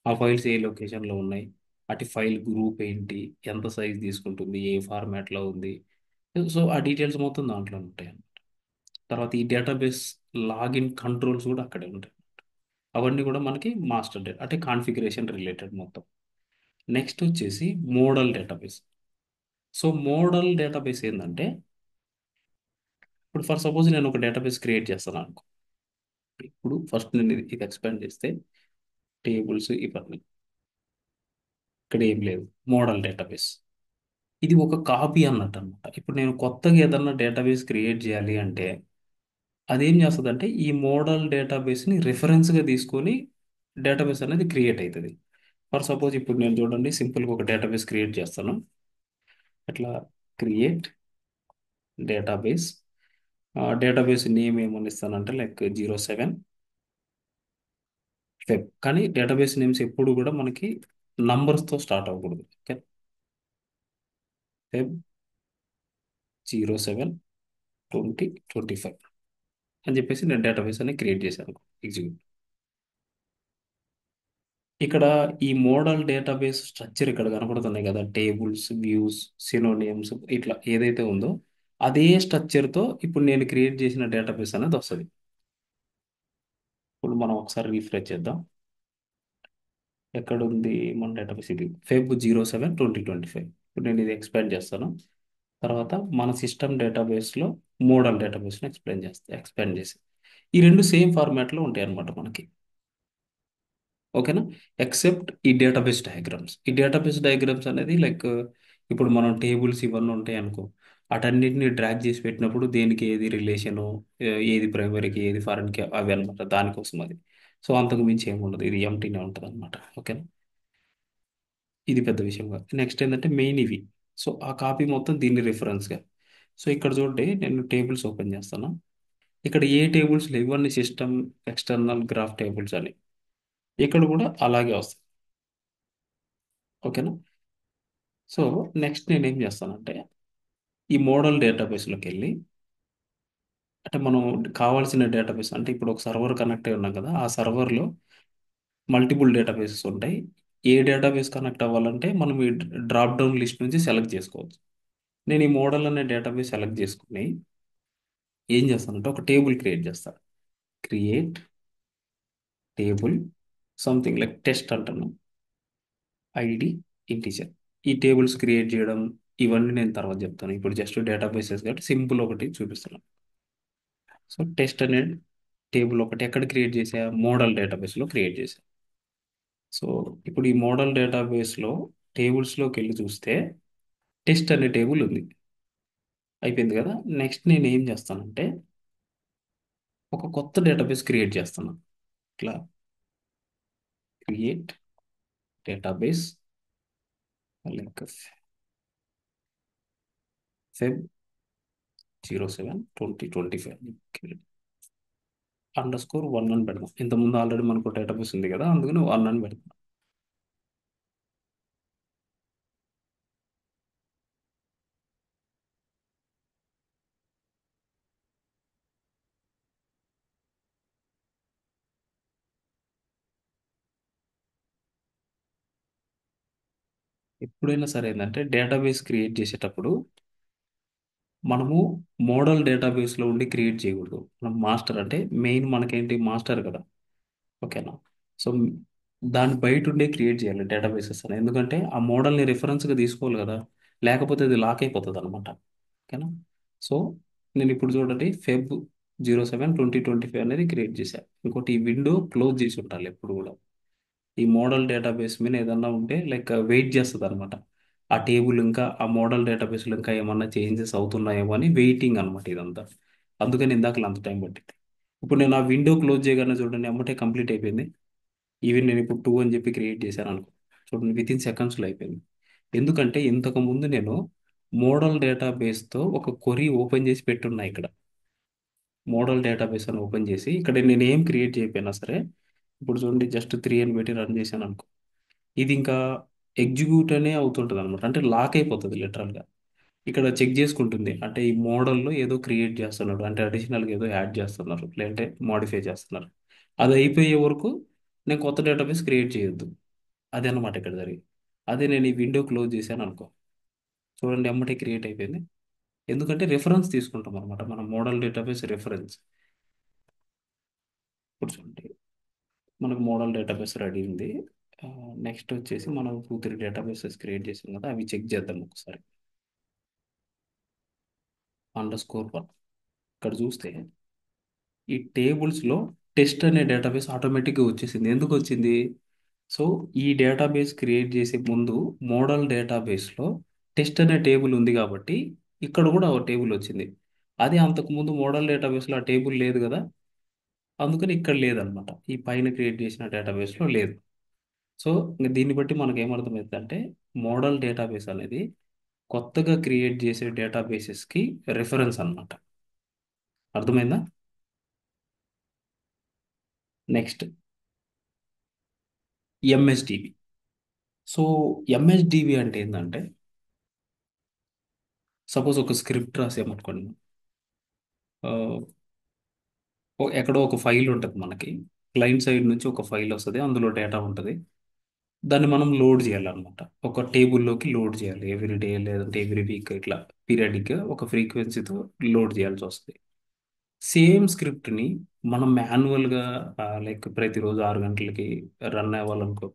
[SPEAKER 1] ఆ ఫైల్స్ ఏ లొకేషన్లో ఉన్నాయి, అటు ఫైల్ గ్రూప్ ఏంటి, ఎంత సైజ్ తీసుకుంటుంది, ఏ ఫార్మాట్లో ఉంది. సో ఆ డీటెయిల్స్ మొత్తం దాంట్లో ఉంటాయి. తర్వాత ఈ డేటాబేస్ లాగిన్ కంట్రోల్స్ కూడా అక్కడే ఉంటాయి. అవన్నీ కూడా మనకి మాస్టర్ డేటా అంటే కాన్ఫిగరేషన్ రిలేటెడ్ మొత్తం. నెక్స్ట్ వచ్చేసి model database. So model database ఏంటంటే ఇప్పుడు ఫర్ సపోజ్ నేను ఒక డేటాబేస్ క్రియేట్ చేస్తాను అనుకో. ఇప్పుడు ఫస్ట్ నేను ఇది ఎక్స్పాండ్ చేస్తే టేబుల్స్ ఇవన్నీ ఇక్కడ ఏం లేదు, మోడల్ డేటాబేస్. ఇది ఒక కాపీ అన్నట్టు అనమాట. ఇప్పుడు నేను కొత్తగా ఏదన్నా డేటాబేస్ క్రియేట్ చేయాలి అంటే అదేం చేస్తుందంటే ఈ మోడల్ డేటాబేస్ని రిఫరెన్స్గా తీసుకొని డేటాబేస్ అనేది క్రియేట్ అవుతుంది. ఫర్ సపోజ్ ఇప్పుడు నేను చూడండి సింపుల్గా ఒక డేటాబేస్ క్రియేట్ చేస్తాను. ఎట్లా క్రియేట్ డేటాబేస్, డేటాబేస్ నేమ్ ఏమని ఇస్తానంటే లైక్ 07 ఫెబ్. కానీ డేటాబేస్ నేమ్స్ ఎప్పుడు కూడా మనకి నంబర్స్తో స్టార్ట్ అవ్వకూడదు. ఓకే. Feb 07/2025 అని చెప్పేసి నేను డేటాబేస్ అని క్రియేట్ చేశాను. ఎగ్జిక్యూట్. ఇక్కడ ఈ మోడల్ డేటాబేస్ స్ట్రక్చర్ ఇక్కడ కనపడుతున్నాయి కదా, టేబుల్స్, వ్యూస్, సినోనియమ్స్ ఇట్లా ఏదైతే ఉందో అదే స్ట్రక్చర్తో ఇప్పుడు నేను క్రియేట్ చేసిన డేటాబేస్ అనేది వస్తుంది. ఇప్పుడు మనం ఒకసారి రీఫ్రెష్ చేద్దాం. ఎక్కడ ఉంది మన డేటాబేస్, ఇది Feb 07/2025. ఇప్పుడు నేను ఇది ఎక్స్పాండ్ చేస్తాను. తర్వాత మన సిస్టమ్ డేటాబేస్లో మోడల్ డేటాబేస్ని ఎక్స్పాండ్ చేసి ఈ రెండు సేమ్ ఫార్మాట్లో ఉంటాయి అన్నమాట మనకి. ఓకేనా. ఎక్సెప్ట్ ఈ డేటాబేస్ డయాగ్రామ్స్. ఈ డేటాబేస్ డయాగ్రామ్స్ అనేది లైక్ ఇప్పుడు మనం టేబుల్స్ ఇవన్నీ ఉంటాయి అనుకో, వాటన్నిటిని డ్రాగ్ చేసి పెట్టినప్పుడు దేనికి ఏది రిలేషను, ఏది ప్రైమరీకి ఏది ఫారెన్కి అవి అనమాట, దానికోసం అది. సో అంతకు మించి ఏమి ఉండదు, ఇది ఎంటీనే ఉంటుంది అనమాట. ఓకేనా. ఇది పెద్ద విషయం కాదు. నెక్స్ట్ ఏంటంటే మెయిన్ ఇవి. సో ఆ కాపీ మొత్తం దీన్ని రిఫరెన్స్గా. సో ఇక్కడ చూడండి నేను టేబుల్స్ ఓపెన్ చేస్తాను. ఇక్కడ ఏ టేబుల్స్ లేవు, ఇవన్నీ సిస్టమ్ ఎక్స్టర్నల్ గ్రాఫ్ టేబుల్స్ అని. ఇక్కడ కూడా అలాగే వస్తాయి. ఓకేనా. సో నెక్స్ట్ నేనేం చేస్తానంటే ఈ మోడల్ డేటాబేస్లోకి వెళ్ళి, అంటే మనం కావాల్సిన డేటాబేస్ అంటే ఇప్పుడు ఒక సర్వర్ కనెక్ట్ అయి ఉన్నాం కదా, ఆ సర్వర్లో మల్టిపుల్ డేటాబేసెస్ ఉంటాయి. ఏ డేటాబేస్ కనెక్ట్ అవ్వాలంటే మనం ఈ డ్రాప్ డౌన్ లిస్ట్ నుంచి సెలెక్ట్ చేసుకోవచ్చు. నేను ఈ మోడల్ అనే డేటాబేస్ సెలెక్ట్ చేసుకుని ఏం చేస్తానంటే ఒక టేబుల్ క్రియేట్ చేస్తాను. Create table something like test అంటాను, ఐడి ఇంటీజర్. ఈ టేబుల్స్ క్రియేట్ చేయడం ఇవన్నీ నేను తర్వాత చెప్తాను. ఇప్పుడు జస్ట్ డేటాబేసెస్ కాబట్టి సింపుల్ ఒకటి చూపిస్తున్నాను. సో టెస్ట్ అనే టేబుల్ ఒకటి ఎక్కడ క్రియేట్ చేసా, మోడల్ డేటాబేస్లో క్రియేట్ చేసా. సో ఇప్పుడు ఈ మోడల్ డేటాబేస్లో టేబుల్స్లోకి వెళ్ళి చూస్తే టెస్ట్ అనే టేబుల్ ఉంది. అయిపోయింది కదా. నెక్స్ట్ నేను ఏం చేస్తానంటే ఒక కొత్త డేటాబేస్ క్రియేట్ చేస్తాను. ఇట్లా క్రియేట్ డేటాబేస్ లైక్ Feb 07/2025 _1 అని పెడదాం. ఇంతకుముందు ఆల్రెడీ మనకు డేటాబేస్ ఉంది కదా, అందుకని 1 అని పెడతాం. ఎప్పుడైనా సరే ఏంటంటే డేటాబేస్ క్రియేట్ చేసేటప్పుడు మనము మోడల్ డేటాబేస్లో ఉండి క్రియేట్ చేయకూడదు. మనం మాస్టర్ అంటే మెయిన్ మనకేంటి మాస్టర్ కదా. ఓకేనా. సో దాని బయట ఉండే క్రియేట్ చేయాలి డేటాబేసెస్ అని, ఎందుకంటే ఆ మోడల్ని రిఫరెన్స్గా తీసుకోవాలి కదా, లేకపోతే అది లాక్ అయిపోతుంది అనమాట. ఓకేనా. సో నేను ఇప్పుడు చూడండి Feb 07/2025 అనేది క్రియేట్ చేశాను. ఇంకోటి ఈ విండో క్లోజ్ చేసి ఉండాలి ఎప్పుడు కూడా. ఈ మోడల్ డేటాబేస్ మీద ఏదన్నా ఉంటే లైక్ వెయిట్ చేస్తుంది అనమాట. ఆ టేబుల్ ఇంకా ఆ మోడల్ డేటాబేస్లో ఇంకా ఏమన్నా చేంజెస్ అవుతున్నాయేమో అని వెయిటింగ్ అనమాట ఇదంతా. అందుకని ఇందాక అంత టైం పట్టింది. ఇప్పుడు నేను ఆ విండో క్లోజ్ చేయగానే చూడండి ఎమ్మటే కంప్లీట్ అయిపోయింది. ఈవెన్ నేను ఇప్పుడు 2 అని చెప్పి క్రియేట్ చేశాను అనుకో, చూడండి విత్ ఇన్ సెకండ్స్లో అయిపోయింది. ఎందుకంటే ఇంతకు ముందు నేను మోడల్ డేటాబేస్తో ఒక క్వరీ ఓపెన్ చేసి పెట్టున్నా ఇక్కడ. మోడల్ డేటాబేస్ అని ఓపెన్ చేసి ఇక్కడ నేను ఏం క్రియేట్ చేయకపోయినా సరే, ఇప్పుడు చూడండి జస్ట్ 3 అని పెట్టి రన్ చేశాను అనుకో, ఇది ఇంకా ఎగ్జిక్యూట్ అనే అవుతుంటుంది అనమాట. అంటే లాక్ అయిపోతుంది లిటరల్గా. ఇక్కడ చెక్ చేసుకుంటుంది అంటే ఈ మోడల్లో ఏదో క్రియేట్ చేస్తున్నారు, అంటే అడిషనల్గా ఏదో యాడ్ చేస్తున్నారు, లేదంటే మోడిఫై చేస్తున్నారు. అది అయిపోయే వరకు నేను కొత్త డేటాబేస్ క్రియేట్ చేయొద్దు. అదే అనమాట ఇక్కడ జరిగింది. అదే నేను ఈ విండో క్లోజ్ చేశాను అనుకో, చూడండి ఎమ్మటే క్రియేట్ అయిపోయింది. ఎందుకంటే రిఫరెన్స్ తీసుకుంటాం అనమాట, మనం మోడల్ డేటాబేస్ రిఫరెన్స్. ఇప్పుడు చూడండి మనకు మోడల్ డేటాబేస్ రెడీ ఉంది. నెక్స్ట్ వచ్చేసి మనం 2 3 డేటాబేసెస్ క్రియేట్ చేసాం కదా, అవి చెక్ చేద్దాం ఒకసారి. _1 ఇక్కడ చూస్తే ఈ టేబుల్స్లో టెస్ట్ అనే డేటాబేస్ ఆటోమేటిక్గా వచ్చేసింది. ఎందుకు వచ్చింది? సో ఈ డేటాబేస్ క్రియేట్ చేసే ముందు మోడల్ డేటాబేస్లో టెస్ట్ అనే టేబుల్ ఉంది కాబట్టి ఇక్కడ కూడా ఒక టేబుల్ వచ్చింది. అది అంతకుముందు మోడల్ డేటాబేస్లో ఆ టేబుల్ లేదు కదా, అందుకని ఇక్కడ లేదనమాట. ఈ పైన క్రియేట్ చేసిన డేటాబేస్లో లేదు. సో ఇంక దీన్ని బట్టి మనకు ఏమర్థమవుతుందంటే మోడల్ డేటాబేస్ అనేది కొత్తగా క్రియేట్ చేసే డేటాబేసెస్కి రిఫరెన్స్ అన్నమాట. అర్థమైందా? నెక్స్ట్ ఎంఎస్డిబి. సో ఎంఎస్డిబి అంటే ఏంటంటే సపోజ్ ఒక స్క్రిప్ట్ రాసామనుకోండి, ఆ, ఎక్కడో ఒక ఫైల్ ఉంటుంది మనకి, క్లయింట్ సైడ్ నుంచి ఒక ఫైల్ వస్తుంది, అందులో డేటా ఉంటుంది. దాన్ని మనం లోడ్ చేయాలన్నమాట. ఒక టేబుల్లోకి లోడ్ చేయాలి ఎవ్రీ డే లేదంటే ఎవ్రీ వీక్, ఇట్లా పీరియాడిక్గా ఒక ఫ్రీక్వెన్సీతో లోడ్ చేయాల్సి వస్తుంది. సేమ్ స్క్రిప్ట్ని మనం మాన్యువల్గా లైక్ ప్రతిరోజు 6 గంటలకి రన్ అవ్వాలనుకో,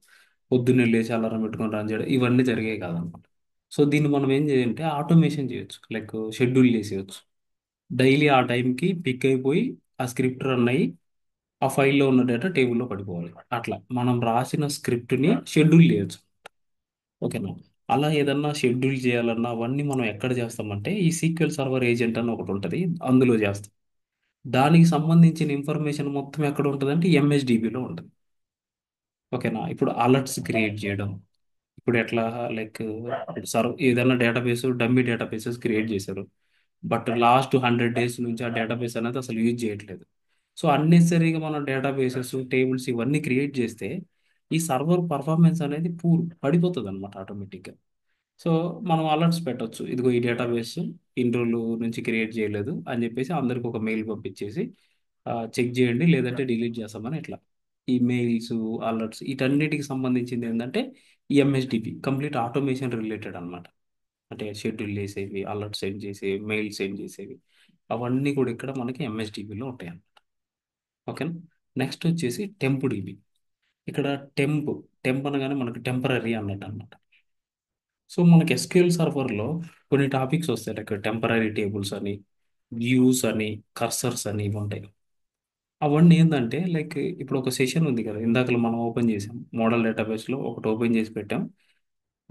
[SPEAKER 1] పొద్దున్నే లేచి అలారం పెట్టుకొని రన్ చేయడం ఇవన్నీ జరిగాయి కాదనమాట. సో దీన్ని మనం ఏం చేయాలంటే ఆటోమేషన్ చేయొచ్చు, లైక్ షెడ్యూల్ చేసేయచ్చు. డైలీ ఆ టైంకి పిక్ అయిపోయి ఆ స్క్రిప్ట్ రన్ అయ్యి ఆ ఫైల్లో ఉన్న డేటా టేబుల్లో పడిపోవాలి. అట్లా మనం రాసిన స్క్రిప్ట్ని షెడ్యూల్ చేయొచ్చు. ఓకేనా. అలా ఏదన్నా షెడ్యూల్ చేయాలన్నా అవన్నీ మనం ఎక్కడ చేస్తామంటే ఈ సీక్వెల్ సర్వర్ ఏజెంట్ అని ఒకటి ఉంటుంది, అందులో చేస్తాం. దానికి సంబంధించిన ఇన్ఫర్మేషన్ మొత్తం ఎక్కడ ఉంటుందంటే ఎంఎస్డిబిలో ఉంటుంది. ఓకేనా. ఇప్పుడు అలర్ట్స్ క్రియేట్ చేయడం, ఇప్పుడు ఎట్లా లైక్ ఏదైనా డేటాబేస్ డమ్మీ డేటాబేసెస్ క్రియేట్ చేశారు, బట్ లాస్ట్ 100 days నుంచి ఆ డేటాబేస్ అనేది అసలు యూజ్ చేయట్లేదు. సో అన్నెసరీగా మనం డేటాబేసెస్ టేబుల్స్ ఇవన్నీ క్రియేట్ చేస్తే ఈ సర్వర్ పర్ఫార్మెన్స్ అనేది పడిపోతుంది అనమాట ఆటోమేటిక్గా. సో మనం అలర్ట్స్ పెట్టొచ్చు, ఇదిగో ఈ డేటాబేస్ ఇన్ని రోజులు నుంచి క్రియేట్ చేయలేదు అని చెప్పేసి అందరికి ఒక మెయిల్ పంపించేసి చెక్ చేయండి లేదంటే డిలీట్ చేస్తామని ఇట్లా. ఈ మెయిల్స్, అలర్ట్స్ వీటన్నిటికి సంబంధించింది ఏంటంటే ఈ ఎంఎస్డిపి కంప్లీట్ ఆటోమేషన్ రిలేటెడ్ అనమాట. అంటే షెడ్యూల్ చేసేవి, అలర్ట్ సెండ్ చేసేవి, మెయిల్ సెండ్ చేసేవి, అవన్నీ కూడా ఇక్కడ మనకి ఎంఎస్డిపిలో ఉంటాయి అన్నమాట. ఓకేనా. నెక్స్ట్ వచ్చేసి టెంప్ డిబి. ఇక్కడ టెంప్ టెంప్ అనగానే మనకి టెంపరీ అన్నట్టు అనమాట. సో మనకి ఎస్క్యూఎల్ సర్వర్లో కొన్ని టాపిక్స్ వస్తాయి, లైక్ టెంపరీ టేబుల్స్ అని, వ్యూస్ అని, కర్సర్స్ అని ఇవి ఉంటాయి. అవన్నీ ఏంటంటే లైక్ ఇప్పుడు ఒక సెషన్ ఉంది కదా, ఇందాక మనం ఓపెన్ చేసాం మోడల్ డేటాబేస్లో ఒకటి ఓపెన్ చేసి పెట్టాం,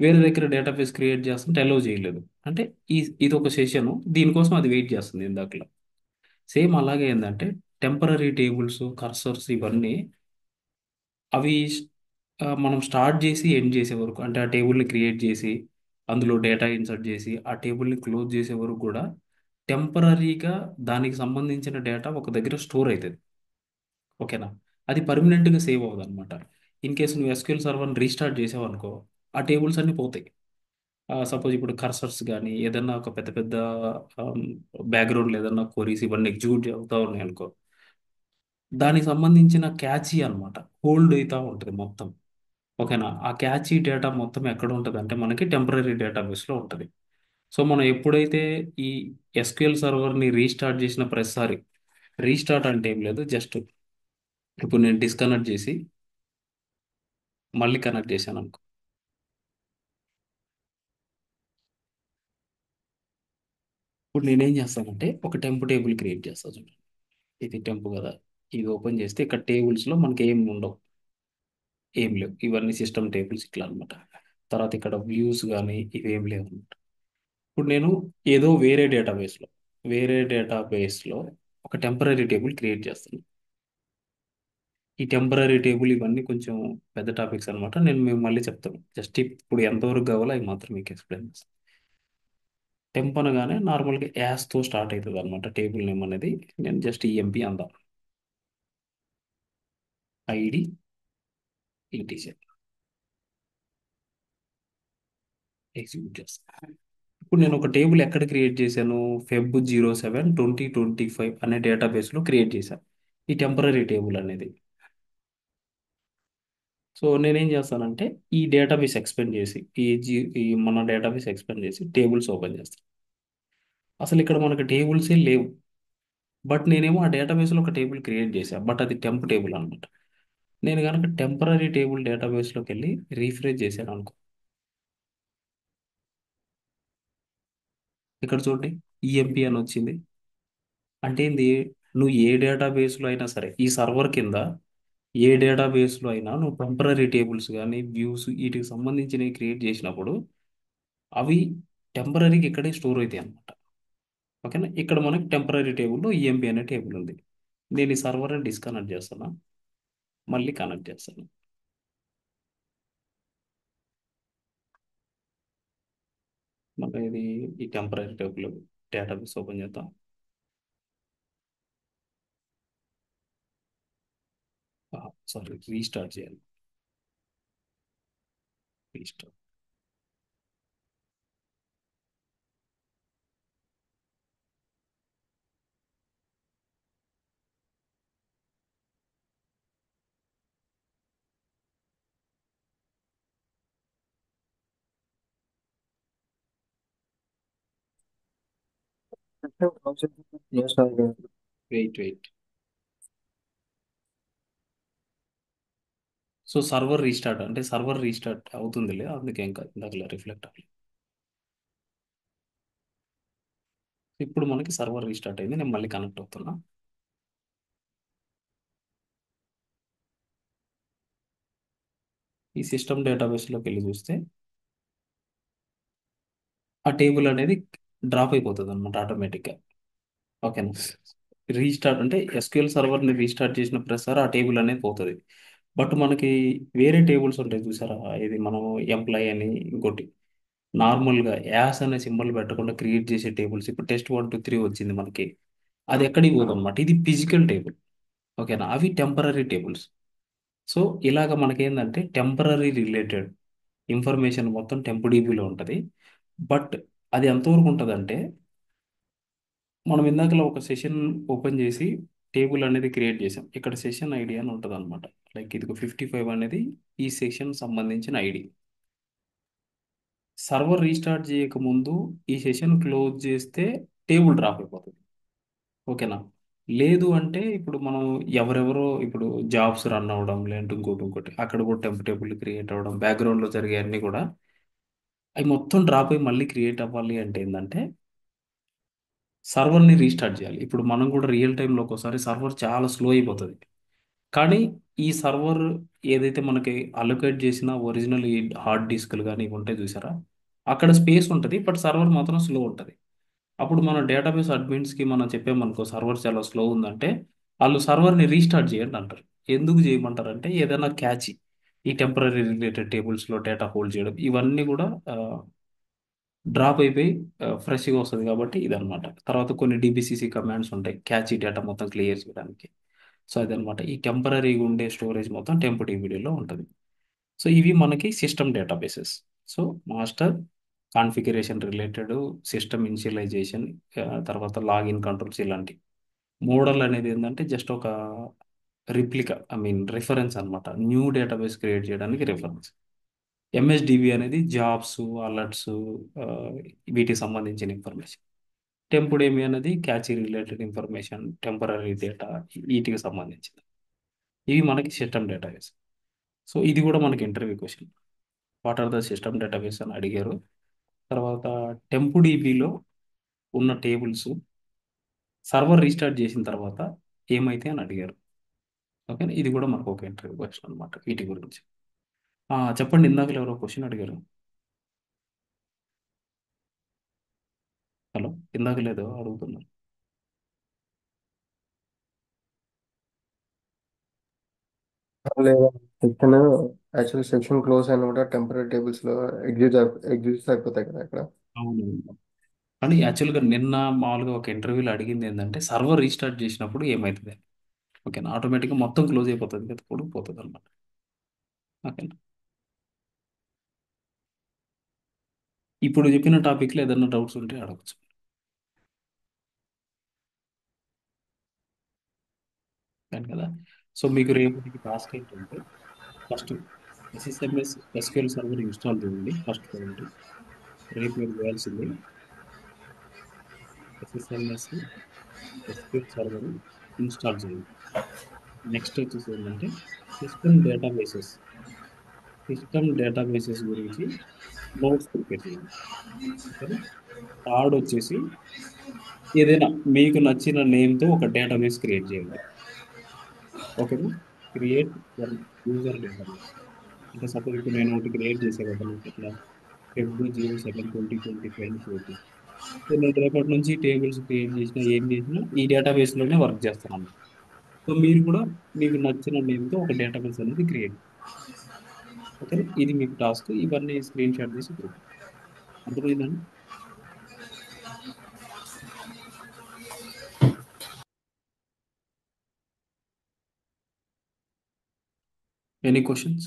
[SPEAKER 1] వేరే దగ్గర డేటాబేస్ క్రియేట్ చేస్తుంటే అలౌ చేయలేదు. అంటే ఈ ఇది ఒక సెషన్, దీనికోసం అది వెయిట్ చేస్తుంది ఇందాకలో. సేమ్ అలాగే ఏంటంటే టెంపరీ టేబుల్స్, కర్సర్స్ ఇవన్నీ అవి మనం స్టార్ట్ చేసి ఎండ్ చేసే వరకు, అంటే ఆ టేబుల్ని క్రియేట్ చేసి అందులో డేటా ఇన్సర్ట్ చేసి ఆ టేబుల్ని క్లోజ్ చేసే వరకు కూడా టెంపరీగా దానికి సంబంధించిన డేటా ఒక దగ్గర స్టోర్ అవుతుంది. ఓకేనా. అది పర్మనెంట్గా సేవ్ అవ్వదు అనమాట. ఇన్ కేసు నువ్వు ఎస్క్యూఎల్ సర్వర్ని రీస్టార్ట్ చేసావు అనుకో, ఆ టేబుల్స్ అన్నీ పోతాయి. సపోజ్ ఇప్పుడు కర్సర్స్ కానీ ఏదన్నా ఒక పెద్ద పెద్ద బ్యాక్గ్రౌండ్లో ఏదన్నా క్వరీస్ ఇవన్నీ ఎగ్జిక్యూట్ అవుతా ఉన్నాయి అనుకో, దానికి సంబంధించిన క్యాచీ అనమాట హోల్డ్ అవుతా ఉంటుంది మొత్తం. ఓకేనా. ఆ క్యాచీ డేటా మొత్తం ఎక్కడ ఉంటుంది అంటే మనకి టెంపరీ డేటాబేస్లో ఉంటుంది. సో మనం ఎప్పుడైతే ఈ ఎస్క్యూఎల్ సర్వర్ని రీస్టార్ట్ చేసిన ప్రతిసారి, రీస్టార్ట్ అంటే ఏం లేదు, జస్ట్ ఇప్పుడు నేను డిస్కనెక్ట్ చేసి మళ్ళీ కనెక్ట్ చేశాను అనుకో, ఇప్పుడు నేనేం చేస్తానంటే ఒక టెంప్ టేబుల్ క్రియేట్ చేస్తాను చూడండి. ఇది టెంప్ కదా, ఇది ఓపెన్ చేస్తే ఇక్కడ టేబుల్స్లో మనకి ఏం ఉండవు, ఏం లేవు, ఇవన్నీ సిస్టమ్ టేబుల్స్ ఇట్లా అనమాట. తర్వాత ఇక్కడ వ్యూస్ కానీ ఇవేం లేవు అనమాట. ఇప్పుడు నేను ఏదో వేరే డేటాబేస్లో ఒక టెంపరీ టేబుల్ క్రియేట్ చేస్తాను. ఈ టెంపరీ టేబుల్ ఇవన్నీ కొంచెం పెద్ద టాపిక్స్ అనమాట, నేను మేము మళ్ళీ చెప్తాను. జస్ట్ ఇప్పుడు ఎంతవరకు కావాలో అవి మాత్రం మీకు ఎక్స్ప్లెయిన్ చేస్తాను. టెంప్ అనగానే నార్మల్గా యాస్తో స్టార్ట్ అవుతుంది అనమాట టేబుల్ నేమ్ అనేది. నేను జస్ట్ ఈఎంపి అందాం, ఐడి ఇంటీజర్, ఎగ్జిక్యూట్ చేస్తాను. ఇప్పుడు నేను ఒక టేబుల్ ఎక్కడ క్రియేట్ చేశాను, Feb 07/2025 అనే డేటాబేస్లో క్రియేట్ చేశాను ఈ టెంపరీ టేబుల్ అనేది. సో నేనేం చేస్తానంటే ఈ డేటాబేస్ ఎక్స్పెండ్ చేసి ఈ మన డేటాబేస్ ఎక్స్పెండ్ చేసి టేబుల్స్ ఓపెన్ చేస్తాను. అసలు ఇక్కడ మనకు టేబుల్సే లేవు, బట్ నేనేమో ఆ డేటాబేస్లో ఒక టేబుల్ క్రియేట్ చేశాను, బట్ అది టెంప్ టేబుల్ అనమాట. నేను కనుక టెంపరీ టేబుల్ డేటాబేస్లోకి వెళ్ళి రీఫ్రెష్ చేశాను అనుకో, ఇక్కడ చూడండి ఈఎంపి అని వచ్చింది. అంటే ఏంది, నువ్వు ఏ డేటాబేస్లో అయినా సరే ఈ సర్వర్ కింద ఏ డేటాబేస్లో అయినా నువ్వు టెంపరీ టేబుల్స్ కానీ వ్యూస్ వీటికి సంబంధించినవి క్రియేట్ చేసినప్పుడు అవి టెంపరీగా ఇక్కడే స్టోర్ అవుతాయి అన్నమాట. ఓకేనా. ఇక్కడ మనకి టెంపరీ టేబుల్లో ఈఎంపి అనే టేబుల్ ఉంది. నేను ఈ సర్వర్ని డిస్కనెక్ట్ చేస్తాను, మళ్ళీ కనెక్ట్ చేస్తాను. మళ్ళీ ఇది ఈ టెంపరీ టేబుల్ డేటాబేస్ ఓపెన్ చేద్దాం. సారీ, రీస్టార్ట్ చేయాలి. Restart. Wait wait. So server restart అంటే సర్వర్ రీస్టార్ట్ అవుతుందిలే, అందుకే ఇంకా ఇందాక రిఫ్లెక్ట్ అవ్వలేదు. ఇప్పుడు మనకి సర్వర్ రీస్టార్ట్ అయింది, నేను మళ్ళీ కనెక్ట్ అవుతున్నా. ఈ సిస్టమ్ డేటాబేస్లోకి వెళ్ళి చూస్తే ఆ టేబుల్ అనేది డ్రాప్ అయిపోతుంది అనమాట ఆటోమేటిక్గా. ఓకేనా. రీస్టార్ట్ అంటే ఎస్క్యూఎల్ సర్వర్ని రీస్టార్ట్ చేసిన ప్రతిసారి ఆ టేబుల్ అనేది పోతుంది. బట్ మనకి వేరే టేబుల్స్ ఉంటాయి చూసారా, ఇది మనం ఎంప్లాయ్ అని ఇంకోటి నార్మల్గా యాస్ అనే సింబల్ పెట్టకుండా క్రియేట్ చేసే టేబుల్స్, ఇప్పుడు test 1 2 3 వచ్చింది మనకి, అది ఎక్కడికి పోదు అనమాట. ఇది ఫిజికల్ టేబుల్. ఓకేనా. అవి టెంపరీ టేబుల్స్. సో ఇలాగ మనకేందంటే టెంపరీ రిలేటెడ్ ఇన్ఫర్మేషన్ మొత్తం టెంప్ డీబీలో ఉంటుంది. బట్ అది ఎంతవరకు ఉంటుందంటే, మనం ఇందాకలా ఒక సెషన్ ఓపెన్ చేసి టేబుల్ అనేది క్రియేట్ చేసాం. ఇక్కడ సెషన్ ఐడి అని ఉంటుంది అనమాట. లైక్ ఇది 55 అనేది ఈ సెషన్ సంబంధించిన ఐడి. సర్వర్ రీస్టార్ట్ చేయకముందు ఈ సెషన్ క్లోజ్ చేస్తే టేబుల్ డ్రాప్ అయిపోతుంది. ఓకేనా? లేదు అంటే ఇప్పుడు మనం ఎవరెవరో ఇప్పుడు జాబ్స్ రన్ అవ్వడం, లేదంటే ఇంకోటి అక్కడ కూడా టేబుల్ క్రియేట్ అవ్వడం, బ్యాక్గ్రౌండ్లో జరిగే అన్నీ కూడా అవి మొత్తం డ్రాప్ అయ్యి మళ్ళీ క్రియేట్ అవ్వాలి అంటే ఏంటంటే సర్వర్ని రీస్టార్ట్ చేయాలి. ఇప్పుడు మనం కూడా రియల్ టైంలో ఒక్కోసారి సర్వర్ చాలా స్లో అయిపోతుంది. కానీ ఈ సర్వర్ ఏదైతే మనకి అలొకేట్ చేసిన ఒరిజినల్ ఈ హార్డ్ డిస్క్లు కానీ ఇవి ఉంటాయి చూసారా, అక్కడ స్పేస్ ఉంటుంది, బట్ సర్వర్ మాత్రం స్లో ఉంటుంది. అప్పుడు మన డేటాబేస్ అడ్మిన్స్కి మనం చెప్పామనుకో సర్వర్ చాలా స్లో ఉందంటే, వాళ్ళు సర్వర్ని రీస్టార్ట్ చేయండి అంటారు. ఎందుకు చేయమంటారు అంటే ఏదైనా క్యాచ్ ఈ టెంపరీ రిలేటెడ్ టేబుల్స్లో డేటా హోల్డ్ చేయడం ఇవన్నీ కూడా డ్రాప్ అయిపోయి ఫ్రెష్గా వస్తుంది కాబట్టి ఇదనమాట. తర్వాత కొన్ని డిబిసిసి కమాండ్స్ ఉంటాయి క్యాచ్ ఈ డేటా మొత్తం క్లియర్ చేయడానికి. సో అదనమాట ఈ టెంపరీగా ఉండే స్టోరేజ్ మొత్తం టెంప్ ఉంటుంది. సో ఇవి మనకి system databases. So master configuration related, system initialisation, తర్వాత లాగిన్ కంట్రోల్స్ ఇలాంటి. మోడల్ అనేది ఏంటంటే జస్ట్ ఒక రిప్లికా, ఐ మీన్ రిఫరెన్స్ అనమాట. న్యూ డేటాబేస్ క్రియేట్ చేయడానికి రిఫరెన్స్. ఎంఎస్డిబి అనేది జాబ్స్, అలర్ట్స్, వీటికి సంబంధించిన ఇన్ఫర్మేషన్. టెంపుడేమి అనేది cache related information, temporary data, వీటికి సంబంధించింది. ఇవి మనకి సిస్టమ్ డేటాబేస్. సో ఇది కూడా మనకి interview question. What are the system database అని అడిగారు. తర్వాత టెంపుడిబిలో ఉన్న టేబుల్స్ సర్వర్ రీస్టార్ట్ చేసిన తర్వాత ఏమైతే అని అడిగారు. ఓకే, ఇది కూడా మనకు ఒక ఇంటర్వ్యూ క్వశ్చన్ అనమాట వీటి గురించి. చెప్పండి, ఇందాక ఎవరో క్వశ్చన్ అడిగారు. హలో, ఇందాక లేదో అడుగుతున్నారు.
[SPEAKER 2] లేదా సెక్షన్ యాక్చువల్ సెక్షన్ క్లోజ్ అయినా కూడా టెంపరీ టేబుల్స్ లో ఎగ్జిస్ట్ అయిపోతాయి కదా ఇక్కడ.
[SPEAKER 1] అవును. కానీ యాక్చువల్గా నిన్న మామూలుగా ఒక ఇంటర్వ్యూలో అడిగింది ఏంటంటే సర్వర్ రీస్టార్ట్ చేసినప్పుడు ఏమవుతుంది. ఓకేనా, ఆటోమేటిక్గా మొత్తం క్లోజ్ అయిపోతుంది కదా, పోతుంది అనమాట. ఓకేనా, ఇప్పుడు చెప్పిన టాపిక్లో ఏదైనా డౌట్స్ ఉంటే అడగచ్చు. కానీ కదా, సో మీకు రేపటికి టాస్క్ ఏంటంటే first SSMS SQL server install చేయండి ఫస్ట్ పాయింట్. రేపు మీరు చేయాల్సింది ఎస్ఎస్ఎంఎస్ ఎస్క్యూఎల్ సర్వర్ ఇన్స్టాల్ చేయండి. నెక్స్ట్ వచ్చేసి ఏంటంటే సిస్టమ్ డేటాబేసెస్ సిస్టమ్ డేటాబేసెస్ గురించి నోట్స్ ప్రిపేర్ చేయండి. ఓకేనా. థర్డ్ వచ్చేసి ఏదైనా మీకు నచ్చిన నేమ్తో ఒక డేటాబేస్ క్రియేట్ చేయండి. ఓకేనా. Create one user database. అంటే సపోజ్ ఇప్పుడు నేను ఒకటి క్రియేట్ చేసే కదా నాకు ఇట్లా Feb 07/2025 క్రియేట్. సో నేను రేపటి నుంచి టేబుల్స్ క్రియేట్ చేసినా ఏం చేసినా ఈ డేటాబేస్లోనే వర్క్ చేస్తున్నాను. సో మీరు కూడా మీకు నచ్చిన నేమ్తో ఒక డేటాబేస్ అనేది క్రియేట్. ఓకేనా, ఇది మీకు టాస్క్. ఇవన్నీ స్క్రీన్ షాట్ తీసి పెట్టండి. అర్థమైందండి? Any questions?